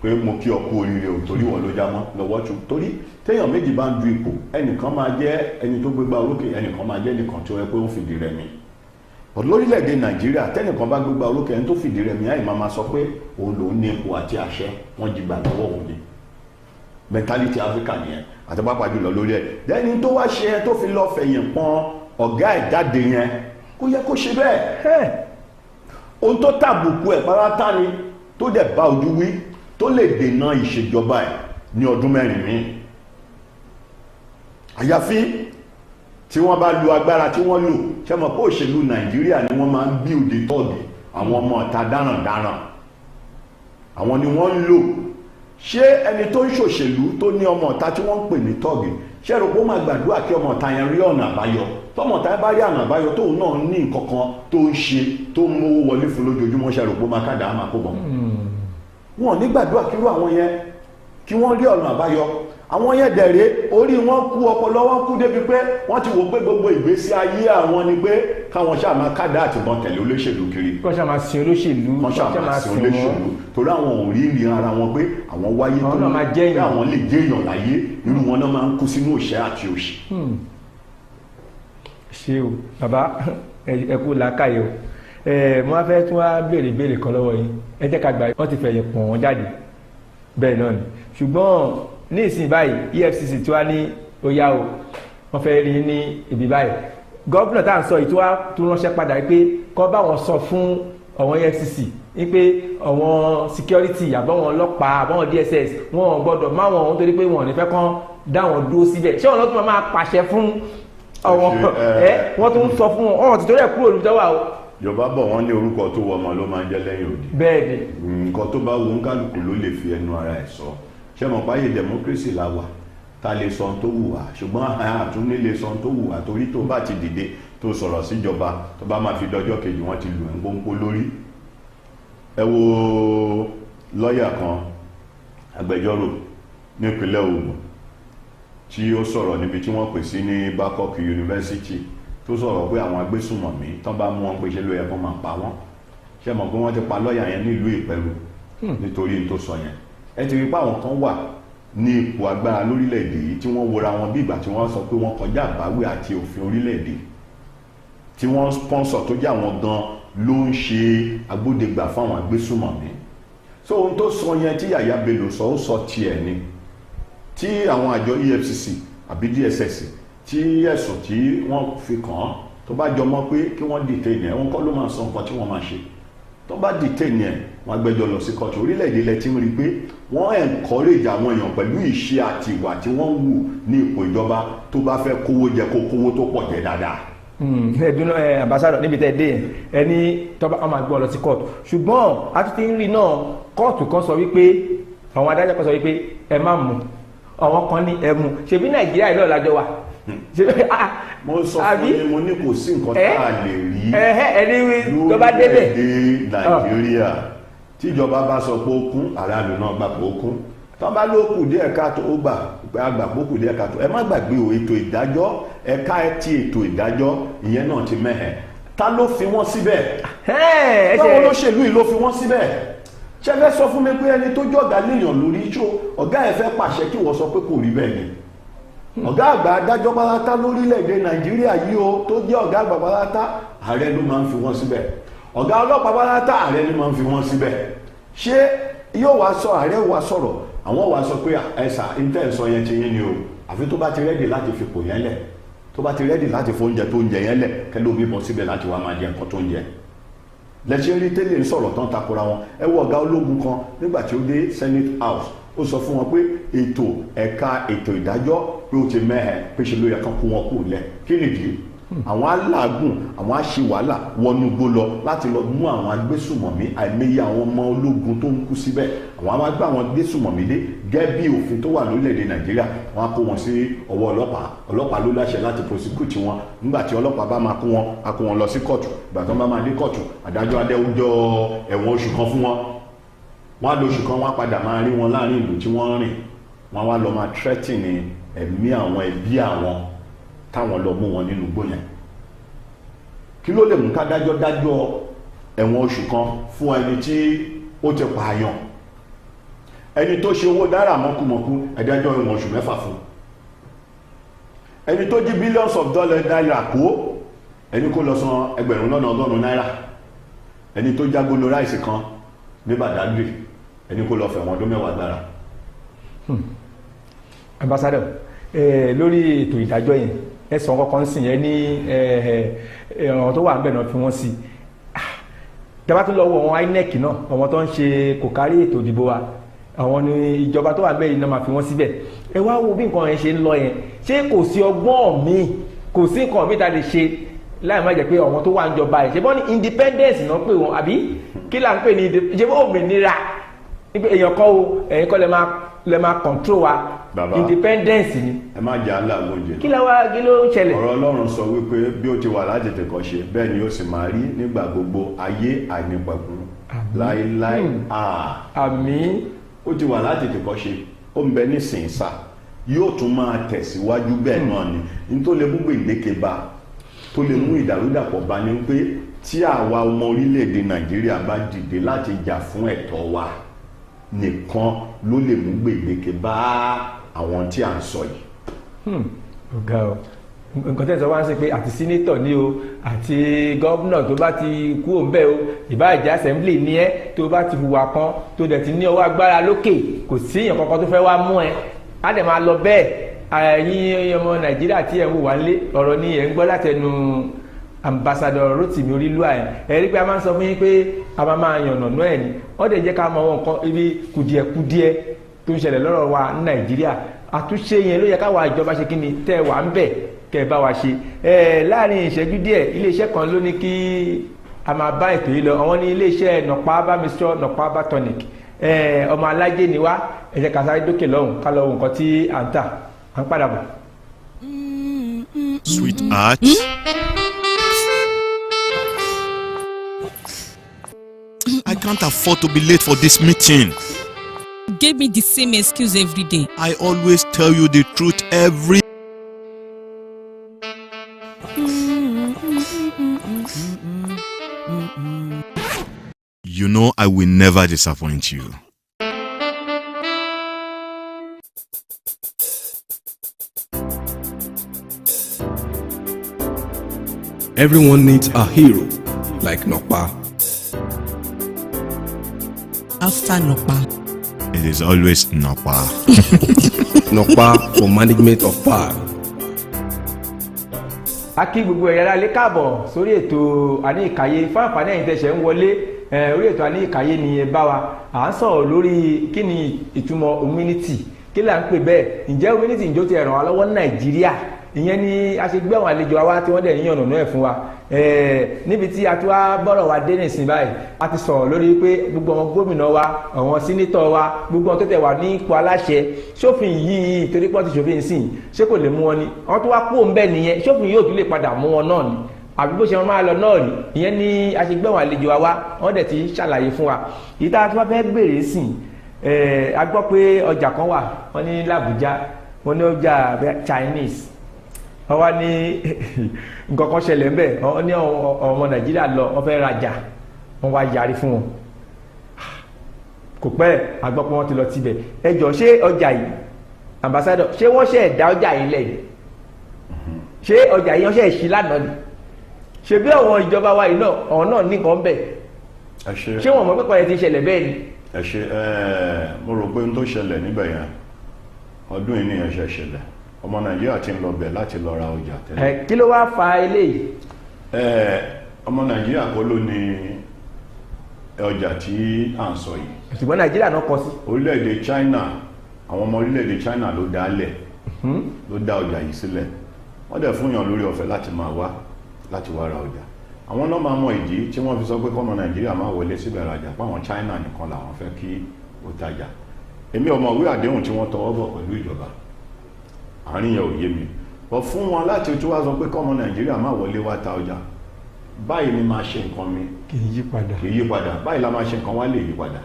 pé mo kí ọ kú oríire o torí wọn ló já mọ́ lọ́wọ́ tún torí téèyàn méjì bá ń du ipò ẹnìkan máa jẹ́ ẹni tó gbégbá orókè ẹnìkan máa jẹ́ ẹnìkan tó yẹ pé ó ń fìdí rẹmi lórílẹ̀‐èdè Nàìjíríà tẹ́nìkan bá gbégbá orókè ẹni tó fìdí rẹmi àì máa sọ pé òun lòún ní ipò àti àṣẹ wọ́n jí gbà lọ́wọ́ òun ni mentality Africa nìyẹn àti pápá jùlọ lórí ẹ̀ lẹ́ni tó wá ṣe ẹ tó fi lọ fẹ̀yìn pọ́n ọ̀gá ẹ̀ jáde yẹn kó yẹ kó ṣe bẹ́ẹ̀ ohun tó tàbùkù ẹ̀ pátá ni tó dẹ̀ bá ojú wí tó lè dènà ìṣèjọba ẹ̀ ní ọdún mẹ́rin míì àyàfi tí wọ́n bá lu agbára tí wọ́n lò ṣe mọ̀ pé òṣèlú Nàìjíríà ni wọ́n máa ń bí òde tọ́ọ̀gì àwọn ọmọ ọ̀tá dáràndáràn àwọn ni wọ́n ń lò ṣé ẹni tó ń ṣòṣèlú tó ní ọmọ ọ̀tá tí wọ́n ń pè ní tọ́ọ̀gì ṣé rò pé ó máa gbàdúrà kí ọmọ ọ̀tá yẹn rí ọ̀nà àbáyọ tọmọ ọ̀tá yẹn bá rí ọ̀nà àbáyọ tóun náà ní nǹkan kan tó ń ṣe tó ń mówó wọlé fún lójoojúmọ́ ṣé rò pé ó máa kádà á máa kó bọ̀ wọn ní gbàdúrà kírú àwọn yẹn kí wọ́n rí ọ̀nà àbáyọ àwọn yẹn dẹ̀rẹ́ orí wọn kú ọpọlọ wọn kú débi pé wọ́n ti wò pé gbogbo ìgbésí ayé àwọn ni pé káwọn ṣáà máa kádà àtìbọn tẹ̀lé olóṣèlú kiri kọ́ ṣáà máa sin olóṣèlú wọ́n ṣáà máa sin olóṣèlú torí àwọn ò rí ìrìn ara wọn pé àwọn wáyé tó ní pé àwọn lè jẹ́ èèyàn láyé irú wọn náà máa ń kú sínú òṣẹ́ àti òṣì. ṣé o bàbá ẹ kú làákàyè o mo wá fẹ́ tún wá béèrè kan lọ́wọ́ yín ẹ jẹ́ ká gbà wọ́n ti fẹ̀yẹ̀ pọ̀ wọ́n jáde bẹ́ẹ̀ náà ni ṣùgbọ́n ní ìsìn báyìí EFCC tí wá ní oyá o wọ́n fẹ́ rí ní ibi báyìí gọ́ọ̀nà tá à ń sọ ìtúwá tó ránṣẹ́ padà pé kọ́ bá wọn sọ fún àwọn EFCC wípé àwọn security àbọ̀wọn ọlọ́pàá àbọ̀wọn DSS wọn ò gbọ́dọ̀ má wọn nítorí pé wọn ò ní fẹ́ kán dá wọn dúró síbẹ̀ ṣé wọn lọ́tún máa pàṣẹ fún àwọn wọ́n tún sọ fún wọn ọ̀hún ti torí ẹ̀ kúrò olùjọ́wà o. Yorùbá bọ̀ wọ́n ní orúkọ tó wọ ọmọ ló máa ń jẹ́ lẹ́yìn òdì. bẹ́ẹ̀ni. nǹkan tó bá wù ń kálukú ló lè fi ẹnu ara ẹ̀ sọ ṣé mo páyé democracy la wà ta lè sọ tó wù wá ṣùgbọ́n àtún nílé sọ tó wù wá torí tó bá ti dìde tó sọ̀rọ̀ síjọba tó bá máa fi dọjọ́ kejì wọ́n ti lù ẹ́ ń pọ́npọ́ lórí. Ẹ wo lọ́ọ̀yà kan agbẹjọ́rò nípínlẹ̀ Ògùn tí ó sọ̀rọ̀ níbi tí wọ́n pè sí ní Babcock University tó sọ̀rọ̀ pé àwọn agbésùnmọ̀mí tán bá mú wọn pé ṣe ló yẹ kó máa pa wọ́n. Ṣé mọ̀ pé wọ́n ti pa lọ́ọ̀yà yẹn nílùú Ìpẹ́rù nítorí tó sọ yẹn. Ẹ ti rí pé àwọn kan wà ní ipò agbára lórílẹ̀‐èdè yìí tí wọ́n wora wọn bí ìgbà tí wọ́n sọ pé wọ́n kọjá àbáwí àti òfin orílẹ̀‐èdè tí wọ́n sponsor tó jẹ́ àwọn gan ló ń ṣe agbódegbà fáwọn agbésùnmọ̀mí. So ohun tó sọ yẹn tí Yàyà Bello sọ ó sọ tiẹ̀ ni tí àwọn àjọ EFCC àbí DSS tí ẹ̀sùn tí wọ́n fi kàn án tó bá jọmọ́ pé kí wọ́n detain ẹ̀ wọ́n kọ́ ló máa sọ nǹkan tí wọ́n máa ṣe tó bá detain ẹ̀ wọ́n gbẹ́jọ́ lọ sí kóòtù. Orílẹ̀-èdè ilẹ̀ tí ń rí pé wọ́n encourage àwọn èèyàn pẹ̀lú ìṣe àti ìwà tí wọ́n ń wù ní ipò ìjọba tó bá fẹ́ kówó jẹ kó kówó tó pọ̀ jẹ dáadáa. ẹ̀dùnú ambassador níbi tẹ́ ẹ dé yẹn ẹni tọ́ba ọmọ àgbọ̀ lọ sí kóòtù ṣùgbọ́n a tún ti ń rí náà kóòtù kan sọ wípé àwọn adájọ́ kan sọ wípé ẹ má mú àwọn kan ní ẹ mú ṣebí Nàìjíríà ìlú ọ̀làjọ wà. Mo sọ fún yín mo ní kò sí nǹkan tá a lè rí lórílẹ̀-èdè Nàìjíríà tíjọba bá sọ pé ó kún aráàlú náà gbà pé ó kún tán bá ló kù díẹ̀ káàtó ó gbà pé kù díẹ̀ káàtó. Ẹ má gbàgbé o ètò ìdájọ́ ẹ̀ka ti ètò ìdájọ́ ìyẹn náà ti mẹ́hẹ̀. Ta ló fi wọ́n síbẹ̀? Báwo olóṣèlú yìí ló fi wọ́n síbẹ̀? Ṣé fẹ́ sọ fún mi pé ẹni tó jọ̀gá léèyàn lórí iṣó ọ̀gá ẹ̀ fẹ́ pàṣẹ kí wọ́n sọ pé kò rí bẹ́ẹ̀ ni? Ọ̀gá àgbà adájọ́ pátá lórílẹ̀‐èdè Nàìjíríà yìí o tó jẹ́ ọ̀gá àgbà pátá ààrẹ ló máa ń fi wọ́n síbẹ̀. Ọ̀gá ọlọ́pàá pátá ààrẹ ló máa ń fi wọ́n síbẹ̀. Ṣé yóò wá sọ ààrẹ wá sọ̀rọ̀ àwọn wá sọ pé ẹ̀sà ìtẹ̀sọ yẹn ti yín ni o àfi tó bá ti rẹ́dì láti fi pò yẹn lẹ̀ tó bá ti rẹ́dì láti fo oúnjẹ tó ń jẹ yẹn lẹ̀ kẹ́lẹ́ omi bọ́ síbẹ̀ láti wá máa jẹ nǹkan tó ń jẹ. Lẹ́sẹ̀ rí tẹ́lẹ̀ ń sọ̀rọ̀ tán takora wọn ẹ wo ọ̀gá ológun kan nígbà tí ó dé Senate House ó sọ fún wọn pé ètò ẹ̀ka ètò ìdájọ́ pé ó ti mẹ́hẹ̀ pé ṣe ló yẹ kán kó wọn kú lẹ̀ kí nìdí àwọn aláàgùn àwọn aṣèwàhálà wọnú igbó lọ láti lọ mú àwọn agbésùmọ̀mí àìmọye àwọn ọmọ ológun tó ń kú síbẹ̀ àwọn máa gbá àwọn agbésùmọ̀mí dé gẹ́gẹ́ bí òfin tó wà lórílẹ̀‐èdè Nàìjíríà wọ́n á kó wọn sí ọwọ́ ọlọ́pàá ló láṣẹ láti prosecute wọn nígbà tí ọlọ́pàá bá máa kó wọn lọ sí kóòtù ìgbà tó bá máa dé kóòtù adájọ́ adéwújọ́ ẹ̀wọ̀n oṣù kan fún wọn wọ́n á lo oṣù kan wọ́n á padà máa rí wọn láàrin ìlú tí wọ́n rìn wọ́n wá lọ máa threaten ẹ̀mí àwọn ẹbí àwọn táwọn lọ mú wọn nínú igbó yẹn. Kí ló lè mú ká dájọ́ ẹ̀wọ̀n oṣù kan fún ẹni tí ó ti pààyàn ẹni tó ṣe owó dára mọ́kúmọ́kú ẹ̀dájọ́ ẹ̀wọ̀n oṣù 6 fún ẹni tó jí billions of dollars náírà kó ẹni kó lọ san ẹgbẹ̀rún lọ́nà ọgọ́rùn-ún náírà ẹni tó jágbóló ráìsì kan ní Badagry ẹni kó lọ fẹ̀wọ̀n ọdún 10 gbára. Ambassador lórí ètò ìdájọ́ yẹn ẹ̀sán kọ̀ọ̀kan sìn yẹn ní ọ̀rọ̀ tó wà ń bẹ̀ náà fi wọ́n sí tẹ́bá tó lọ́wọ́ wọn INEC náà àwọn tó ń ṣe kò kárí ètò ìdìbò wa àwọn ni ìjọba tó wà bẹ́ẹ̀ iná máa fi wọ́n síbẹ̀ ẹ wá wo bí nǹkan yẹn ṣe ń lọ yẹn ṣé kò sí ọgbọ́n mi kò sí nǹkan mi ta lè ṣe láì má jẹ́ pé àwọn tó wà ń jọba ẹ̀ ṣe bọ́ ní independence náà pé wọn àbí kí là ń pè ní ṣe bọ́ òmìnira èèyàn kọ́ o ẹ̀yin kọ́ lẹ máa control wa Baba, independence ni. Ẹ má jà ńlá gbòǹjẹ. Kí ló ń ṣẹlẹ̀? Ọ̀rọ̀ Ọlọ́run sọ wípé bí ó ti wà láti tẹ̀kọ́ ṣe bẹ́ẹ̀ ni ó sì máa rí nígbà gbogbo ayé àìnípẹ̀kun láéláé. Àmín. Ó ti wà láti tẹ̀kọ́ ṣe ó ń bẹ nísìnyí sá yóò tún máa tẹ̀síwájú bẹ́ẹ̀ náà ni ní tó lè mú gbèǹdéke bá tó lè mú ìdàrúdàpọ̀ bá ní pé tí àwa ọmọ orílẹ̀-èdè Nàìjíríà bá dìde láti jà fún ẹ̀tọ́ wa nìkan ló lè mú gbèǹdéke bá àwọn tí à ń sọ yìí. Ọ̀gá o nǹkan tẹ́ sọ wá ń sọ pé àti sínétọ̀ ni o àti gọ́vnà tó bá ti kú òun bẹ́ẹ̀ o ìbáàjẹ́ assembly ní ẹ́ tó bá ti hùwà kan tó dẹ̀ ti ní ọwọ́ agbára lókè kò sí èèyàn kankan tó fẹ́ wá mú ẹ á dẹ̀ máa lọ bẹ́ẹ̀ ẹ̀yin ọmọ Nàìjíríà tí ẹ̀ ń wò wá nílé ọ̀rọ̀ ni ẹ̀ ń gbọ́ látẹnu ambassador Rotimi Orílùwà ẹ̀ rí pé a máa ń sọ fún yín pé a máa yànnàná ẹ̀ ni wọ́n dẹ̀ jẹ́ ká mọ àwọn nǹkan ibi kùdìẹ̀kùdìẹ̀ tó ń ṣẹlẹ̀ lọ́rọ̀ wa ní Nàìjíríà àtúnṣe yẹn ló yẹ káwa ìjọba ṣe kí ni tẹ́ wà ń bẹ̀ kẹ́ bá wa ṣe láàrin ìṣẹ́jú díẹ̀ iléeṣẹ́ kan ló ní kí a máa bá ètò yìí lọ àwọn ní iléeṣẹ́ nọ̀pá mixture nọ̀pá tonic ọmọ alájẹ ni wá ẹ jẹ́ ká sáré dókè lọ́hùn ká lọ wo nǹkan tí à ń tà à ń padà bọ̀. Sweetheart. can't afford to be late for this meeting. Gave me the same excuse every day. I always tell you the truth every. You know I will never disappoint you. Everyone needs a hero like Nokpa. After Nokpa. It is always Nokpa. Nokpa for management of power. A kí gbogbo ẹ̀yà lé káàbọ̀ sórí ètò Àní Ìkàyé fún àǹfààní ẹ̀yin tẹ̀sẹ̀ ń wọlé orí ètò Àní Ìkàyé ni ẹ bá wa à ń sọ̀rọ̀ lórí kí ni ìtumọ̀ humility kí là ń pè bẹ́ẹ̀ ǹjẹ́ humility ǹjọ́ ti ràn wá lọ́wọ́ ní Nàìjíríà ìyẹn ni a ṣe gbé àwọn àlejò wa tí wọ́n dẹ̀ níyànnà náà fún wa níbi tí a ti wá bọ́rọ̀ wa dé nìsín báyìí a ti sọ̀rọ̀ lórí pé gbogbo àwọn gómìnà wa àwọn sínétọ̀ wa gbogbo àwọn tó tẹ̀ wá ní ipò aláṣẹ ṣófin yìí torí pé wọ́n ti ṣòfin sìn ṣé kò lè mú wọn ni wọ́n tó wá kú òun bẹ́ẹ̀ nìyẹn ṣófin yóò tún lè padà mú wọn náà ni àbí bó ṣe wọn máa lọ náà rí ìyẹn ni a ṣe gbé àwọn àlejò wa wọ́n dẹ̀ ti ṣàlàyé fún wa ìta tí wọ́n fẹ́ béèrè sìn a gbọ́ pé ọjà kan wà wọ́n ní l'Àbújá wọ́n ní ọjà Chinese wọ́n wá ní nǹkan kan ṣẹlẹ̀ ń bẹ̀ wọ́n ní ọmọ Nàìjíríà lọ wọ́n fẹ́ rajà wọ́n wá yarí fún wọn kò pẹ́ àgbọ́ pé wọ́n ti lọ tibẹ̀ ẹ jọ̀ọ́ ṣé ọjà yìí ambassador ṣé wọ́n ṣe ẹ̀dá ọjà yìí lẹ̀ ṣé ọjà yìí wọ́n ṣe ẹ̀ṣin lánàá ni ṣe bí àwọn ìjọba wa yìí náà ọ̀hún náà ní nǹkan bẹ̀ ṣé wọ́n mọ̀ pé kọ́ni ti ṣẹlẹ̀ bẹ́ẹ̀ ni. ẹ ṣe mo rò pé n tó ṣẹlẹ̀ níbẹ̀ yẹn ọdún yìí nìyẹn ṣe ṣẹlẹ̀ ọmọ Nàìjíríà ti ń lọ bẹ̀ láti lọ ra ọjà tẹ́lẹ̀. Kí ló wá fa eléyìí. ọmọ Nàìjíríà kọ́ ló ní ọjà tí à ń sọ yìí. ṣùgbọ́n Nàìjíríà náà kọ sí. orílẹ̀-èdè China àwọn ọmọ orílẹ̀-èdè China ló dálẹ̀ ló dá ọjà yìí sílẹ̀ wọ́n dẹ̀ fún yàn lórí ọ̀fẹ́ láti máa wá láti wá ra ọjà àwọn náà máa mọ ìdí tí wọ́n fi sọ pé kọ́mọ Nàìjíríà máa wọlé síbẹ̀ rajà páwọn China nìkan làwọn fẹ́ kí ó tajà èmi ọmọ ìwé àdéhùn tí wọ́n tọwọ́ bọ̀ pẹ̀lú ìjọba àárín yẹn ò yé mi bọ̀ fún wọn láti tó wá sọ pé kọ́mọ Nàìjíríà máa wọlé wá ta ọjà báyìí ni máa ṣe nǹkan mi kì í yí padà báyìí la máa ṣe nǹkan wá lè yí padà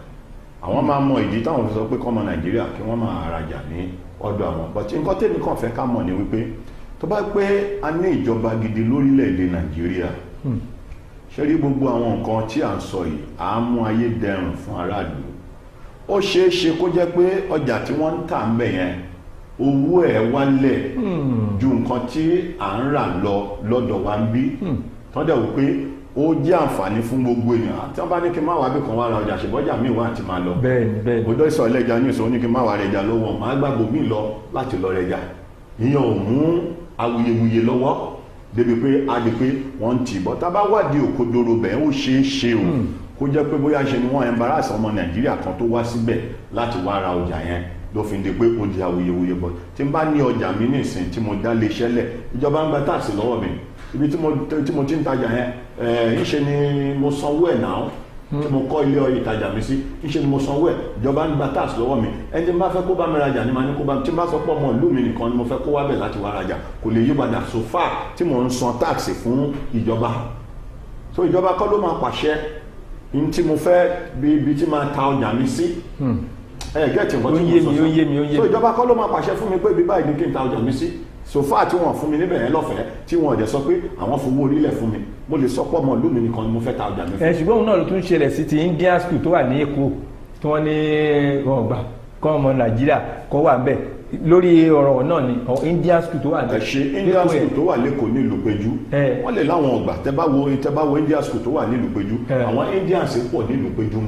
àwọn máa mọ ìdí táwọn fi sọ pé kọ́mọ Nàìjíríà kí wọ́n máa rajà ní ọ̀dọ̀ àwọn bọ̀ tí nǹkan tèmi kàn fẹ́ ká mọ̀ ni wípé tó bá pé a ní ìjọba gidi lórílẹ̀-èdè Nàìjíríà ṣe rí gbogbo àwọn nǹkan tí à ń sọ yìí à ń mú ayé dẹrùn fún aráàlú ó ṣeé ṣe kó jẹ́ pé ọjà tí wọ́n ń tà ń bẹ̀ yẹn owó ẹ̀ wálẹ̀ ju nǹkan tí à ń rà lọ lọ́dọ̀ wa ń bí tọ́jà wípé ó jẹ́ àǹfààní fún gbogbo èèyàn tí wọ́n bá ní kí n má wá bí kan wá ra ọjà ṣèbọ́jà míì wá àti máa lọ òjò ìsọ̀ ẹlẹ́ja ní ìsọ̀ ní kí n má wá rẹja lọ́wọ́ máa gbàgbó míì lọ láti lọ rẹja ìyẹn ò mú awuyewuye lọ́wọ́ débi pé a di pé wọ́n ń tì bọ́ tá bá wádìí òkodoro bẹ́ẹ̀ ó ṣeé ṣe o kó jẹ́ pé bóyá ṣe ni wọ́n embarrass ọmọ Nàìjíríà kan tó wá síbẹ̀ láti wá ra ọjà yẹn ló fi ń di pé ó di awuyewuye bọ́ tí n bá ní ọjà mi ní ìsìn tí mo dá lé iṣẹ́ lẹ̀ ìjọba ń gba táàsì lọ́wọ́ mi ibi tí mo ti ń tajà yẹn ìṣe ni mo sanwó ẹ̀ náà tí mo kọ́ ilé ìtajà mi sí ìṣe ni mo sanwó ẹ̀ ìjọba ń gba táàsì lọ́wọ́ mi ẹni tí n bá fẹ́ kó bá mi rajà ni màá ní kó bá mi tí n bá sọ pé ọmọ ìlú mi nìkan ni mo fẹ́ kó wá bẹ̀ láti wá rajà kò lè yí padà so far tí mo ń san táàsì fún ìjọba so ìjọba kọ́ ló máa pàṣẹ ní tí mo fẹ́ ibi tí máa ta ọjà mi sí gẹ́ẹ̀tì nǹkan tí mo sọ so ìjọba kọ́ ló máa pàṣẹ fún mi pé ibi báyìí ní kí n ta ọjà mi sí so far tí wọ́n fún mi níbẹ̀ yẹn lọ́fẹ̀ẹ́ tí wọ́n dẹ̀ sọ pé àwọn fowó orílẹ̀ fún mi mo lè sọ pé ọmọ ìlú mi nìkan ni mo fẹ́ ta ọjà mi fún. ṣùgbọ́n òun náà ló tún ṣẹlẹ̀ sí ti Indian school tó wà ní Èkó tí wọ́n ní wọn gbà kọ́ ọmọ Nàìjíríà kọ́ wà bẹ́ẹ̀ lórí ọ̀rọ̀ náà ni Indian school tó wà ní. Indian school tó wà lẹ́kọ̀ọ́ ní Ìlúpéjú wọ́n lè láwọn ọgbà tẹ́ bá wo Indian school tó wà ní Ìlúpéjú àwọn Indians pọ̀ ní Ìlúpéjú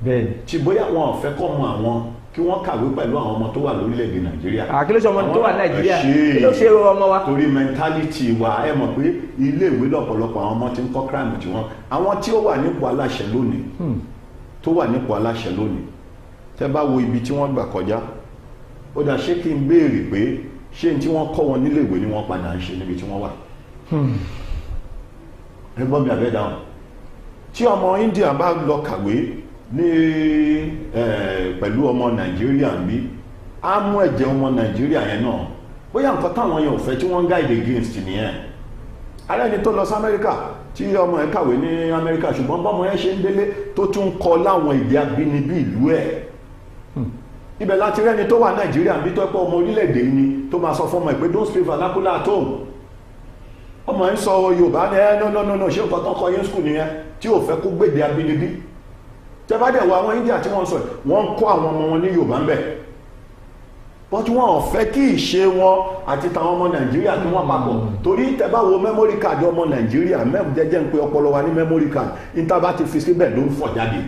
bẹ́ẹ̀ tí bóyá wọn ò fẹ́ kọ́ mọ àwọn kí wọ́n kàwé pẹ̀lú àwọn ọmọ tó wà lórílẹ̀-èdè Nàìjíríà. Àkílóṣe ọmọ tó wà Nàìjíríà kí ló ṣe ọmọ wa. torí mentality wa ẹ mọ̀ pé ilé ìwé lọ́pọ̀lọpọ̀ àwọn ọmọ tí ń kọ́ crime tí wọ́n àwọn tí ó wà nípò aláṣẹ lónìí tẹ́ bá wo ibi tí wọ́n gbà kọjá ó dà ṣé kí n béèrè pé ṣé tí wọ́n kọ́ wọn nílé ìwé ni wọ́n padà ń ṣe níbi tí wọ́n wà. ẹ gbọ́ mi àbẹ́ dáhùn tí ọmọ India bá lọ kàwé ní pẹ̀lú ọmọ Nàìjíríà ń bí á mú ẹ̀jẹ̀ ọmọ Nàìjíríà yẹn náà bóyá nǹkan táwọn yẹn ò fẹ́ tí wọ́n ń guide against nìyẹn alẹ́ni tó lọ sí Amẹ́ríkà tí ọmọ ẹ̀ kàwé ní Amẹ́ríkà ṣùgbọ́n bọ́mọ ẹ̀ ṣe ń délé tó tún kọ láwọn èdè abínibí ìlú ẹ̀ ibẹ̀ láti rẹ́ni tó wà Nàìjíríà bí tó pọ̀ ọmọ orílẹ̀-èdè ni tó máa sọ fọ́mọ ẹ̀ pé don't speak vernacular at home. Ọmọ ẹ̀ ń sọ Yorùbá ní no ṣé nǹkan tó ń kọ yín skul nìyẹn tí ò fẹ́ kó gbèdé abínibí. Tẹ́bádẹ̀ wọ àwọn India tí wọ́n sọ wọ́n ń kọ́ àwọn ọmọ wọn ní Yorùbá ń bẹ̀. But wọn ò fẹ́ kí ìṣe wọn àti tàwọn ọmọ Nàìjíríà tí wọ́n papọ̀ torí tẹ́bá wo memory card ọmọ Nàìjíríà jẹ́jẹ́ ń pe ọpọlọ wa ní memory card ìtàbá ti fi síbẹ̀ ló ń fọ̀ jáde.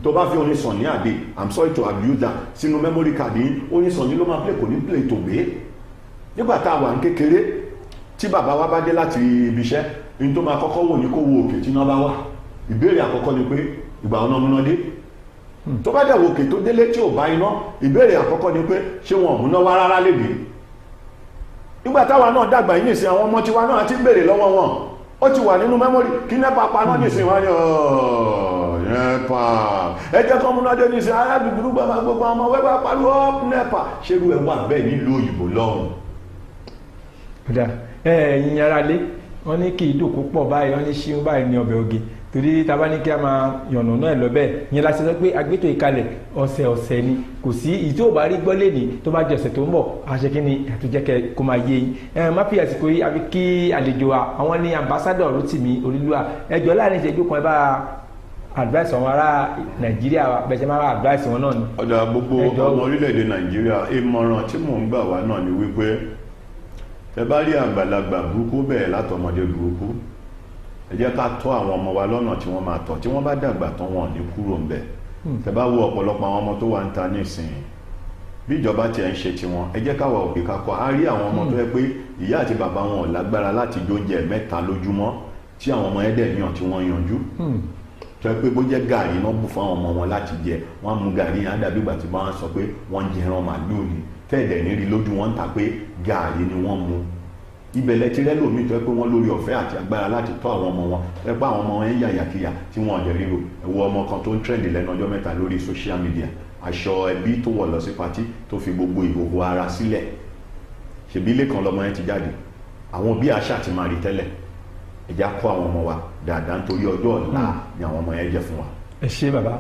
Tó bá fi orin Sunny Adé I'm sorry to abuse that sínú memory card yìí orin Sunny ló máa play kò ní play tògbé. Nígbà tá a wà ń kékeré tí bàbá wa bá dé láti ibiṣẹ́ ní tó máa kọ́kọ́ wò ní kó wo òkè tí iná bá wà ìbéèrè àkọ́kọ́ ni pé ìgbà ọ̀nà múná dé tó bá dẹ̀ wo òkè tó délé tí ò bá iná ìbéèrè àkọ́kọ́ ni pé ṣé wọn ò múná wá rárá lédè. Nígbà táwa náà dàgbà yìí nìsín àwọn ọmọ tiwa náà ti béèrè lọ́wọ́ wọn ó ti wà nínú mẹ́mórì kí nẹ́pà paná nìsín wá ní nẹ́pà ẹ jẹ́ kọ́ múná dé nìsín arábìbìrú gbàgbà gbogbo ọmọ wẹ́pà pariwo nẹ́pà ṣerú ẹ̀ wà bẹ́ẹ̀ nílùú òyìnbó lọ́hùn. ẹ̀yin ara lé wọ́n ní kí ìdòkú pọ̀ báyìí wọ́n ní ṣíún báyìí ní ọbẹ̀ oge torí taba ní kí a máa yànnà náà lọ bẹ́ẹ̀ yẹn la ṣe sọ pé agbétò ìkalẹ̀ ọ̀sẹ̀ ni kò sí ìdí ò bá rí gbọ́ lé ní tó bá jẹ ọ̀sẹ̀ tó ń bọ̀ àṣẹ kí ni àtúnjẹ́kẹ́ kó máa yé yín má fi àsìkò yìí àfi kí àlejò wa àwọn ní ambassador Rotimi Olúwa ẹjọ́ láàrin ìṣẹ́jú kan ẹ bá advice àwọn ará Nàìjíríà bẹ́ẹ̀ ṣe máa advice wọn náà ni. ọ̀dà gbogbo ọmọ orílẹ̀-èdè Nàìjíríà ìmọ̀ràn tí mò ń gbà wá náà ni wípé ẹ bá rí àgbàlagbà burúkú bẹ́ẹ̀ látọmọdé burúkú ẹ jẹ́ ká tọ́ àwọn ọmọ wa lọ́nà tí wọ́n máa tọ́ tí wọ́n bá dàgbà tán wọn ní kúrò ńbẹ̀ tẹ́ bá wo ọ̀pọ̀lọpọ̀ àwọn ọmọ tó wà ń ta nísìnyí bí ìjọba tiẹ̀ ń ṣe tiwọn ẹ jẹ́ káwa òbí ká kọ́ á rí àwọn ọmọ tó yẹ pé ìyá àti bàbá wọn ò lágbára láti jóúnjẹ mẹ́ta lójúmọ́ tí àwọn ọmọ ẹ̀dẹ̀ yàn tí wọ́n yanjú tó yẹ pé bó jẹ́ gàrí náà bù fún àwọn ọmọ wọn láti jẹ wọ́n mú gàrí yẹn á dàbí ìgbà tí wọ́n sọ pé wọ́n ń jẹran màlúù ni tẹ́ẹ̀dẹ̀ ní rí lójú wọn ń ta pé gàrí ni wọ́n mu ibẹ̀lẹ̀ tí rẹ́lòmí tó ẹ́ pé wọ́n lórí ọ̀fẹ́ àti agbára láti tọ́ àwọn ọmọ wọn ẹ pé àwọn ọmọ wọn ń yàyàkíyà tí wọ́n ọ̀dẹ̀ ríro ẹ̀wọ̀ ọmọ kan tó ń trend lẹ́nu ọjọ́ mẹ́ta lórí social media aṣọ ẹbí tó wọ̀ lọ sí patí tó fi gbogbo ìhòòhò ara sílẹ̀ ṣèbí ilé kan lọmọ yẹn ti jáde àwọn òbí àṣà ti máa rí tẹ́lẹ̀ ẹ̀já kọ́ àwọn ọmọ wa dáadáa nítorí ọjọ́ ọ̀la ni àwọn ọmọ yẹn jẹ́ fún wa. ẹ ṣé bàbá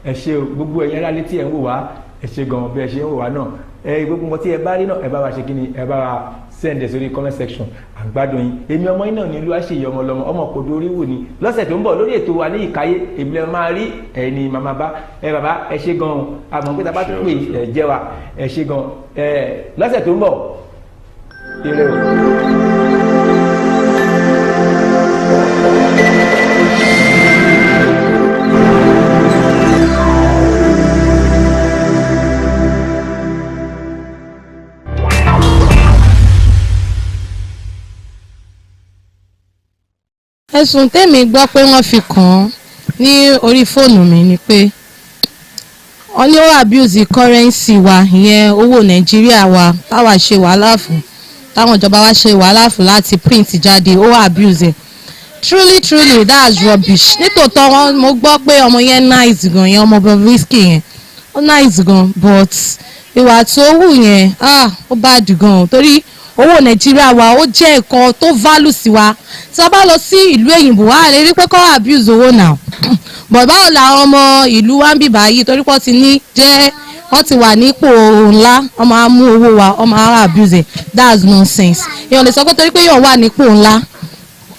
ẹ ṣé gbogbo ẹ̀yin ará létí ẹ̀ ń wò wá ẹ ṣé gan bí ẹ ṣe ń wò wá náà gbogbo nǹkan tí ẹ bá rí náà ẹ bá wa ṣe kí ni ẹ bá wa send ẹ̀ sórí comment section àgbàdùn yín èmi ọmọ yín náà ní Olúwaṣeyì ọmọ ọlọmọ ọmọ kò dorí wò ní lọ́sẹ̀ tó ń bọ̀ lórí ètò wa ní Ìkáyé èmi lè máa rí ẹni màmá bá bàbá ẹ ṣé gan àmọ́ pé tábà pè ẹ jẹ́ wa ẹ ṣé gan lọ́sẹ̀ tó ń bọ̀ ire o. ẹ̀sùn tèmi gbọ́ pé wọ́n fi kàn án ní orí fóònù mi ni pé wọ́n ní ó abuse currency wa ìyẹn owó Nàìjíríà wa táwa ṣe wàhálà fún táwọn ìjọba wa ṣe wàhálà fún láti print jáde ó abuse truly that's rubbish nítòótọ́ mo gbọ́ pé ọmọ yẹn nice gan yẹn ọmọ Bobrisky yẹn ó nice gan but ìwà tó wù yẹn ó bad gan torí owó Nàìjíríà wa ó jẹ́ nǹkan tó value sí wa tí a bá lọ sí ìlú èyìnbó wa lè rí pé kọ́ abuse owó náà but báwo làwọn ọmọ ìlú wa ń bì báyìí torí pé wọ́n ti wà nípò ńlá wọ́n máa mú owó wa wọ́n máa abuse that's nonsense èèyàn lè sọ pé torí pé èèyàn wà nípò ńlá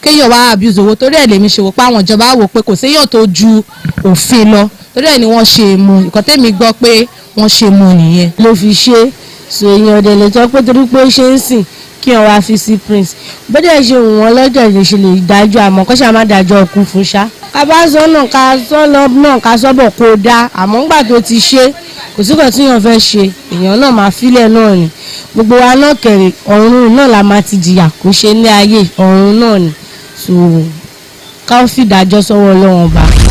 kéèyàn wá abuse owó torí ẹ̀ lèmi ṣe wò pé àwọn ìjọba wò pé kò séèyàn tó ju òfin lọ torí ẹ̀ ni wọ́n ṣe mú nǹkan tẹ́mi gbọ́ pé wọ́n ṣe mú nìyẹn ló fi ṣe so èèyàn ọ̀dẹ̀ lè sọ pé torí pé ó ṣe ń sìn kí wọn wá fi sí prince bọ́dẹ̀ ṣe wọ́n lọ́jọ́ ìṣe lè dájọ́ àmọ́ kó ṣáà má dájọ́ ọkùn fún ṣá. ká bá sọ náà ká sọ lọ náà ká sọ́bọ̀ kó dá àmọ́ ńgbà tó ti ṣe kò síkọ̀ tí èèyàn fẹ́ ṣe èèyàn náà máa fílẹ̀ náà ni gbogbo wa náà kẹ̀rẹ̀ ọ̀run náà la máa ti jìyà kò ṣe ní ayé ọ̀run náà ni so ká fi dájọ́ sọ́wọ́ Ọlọ́run bá.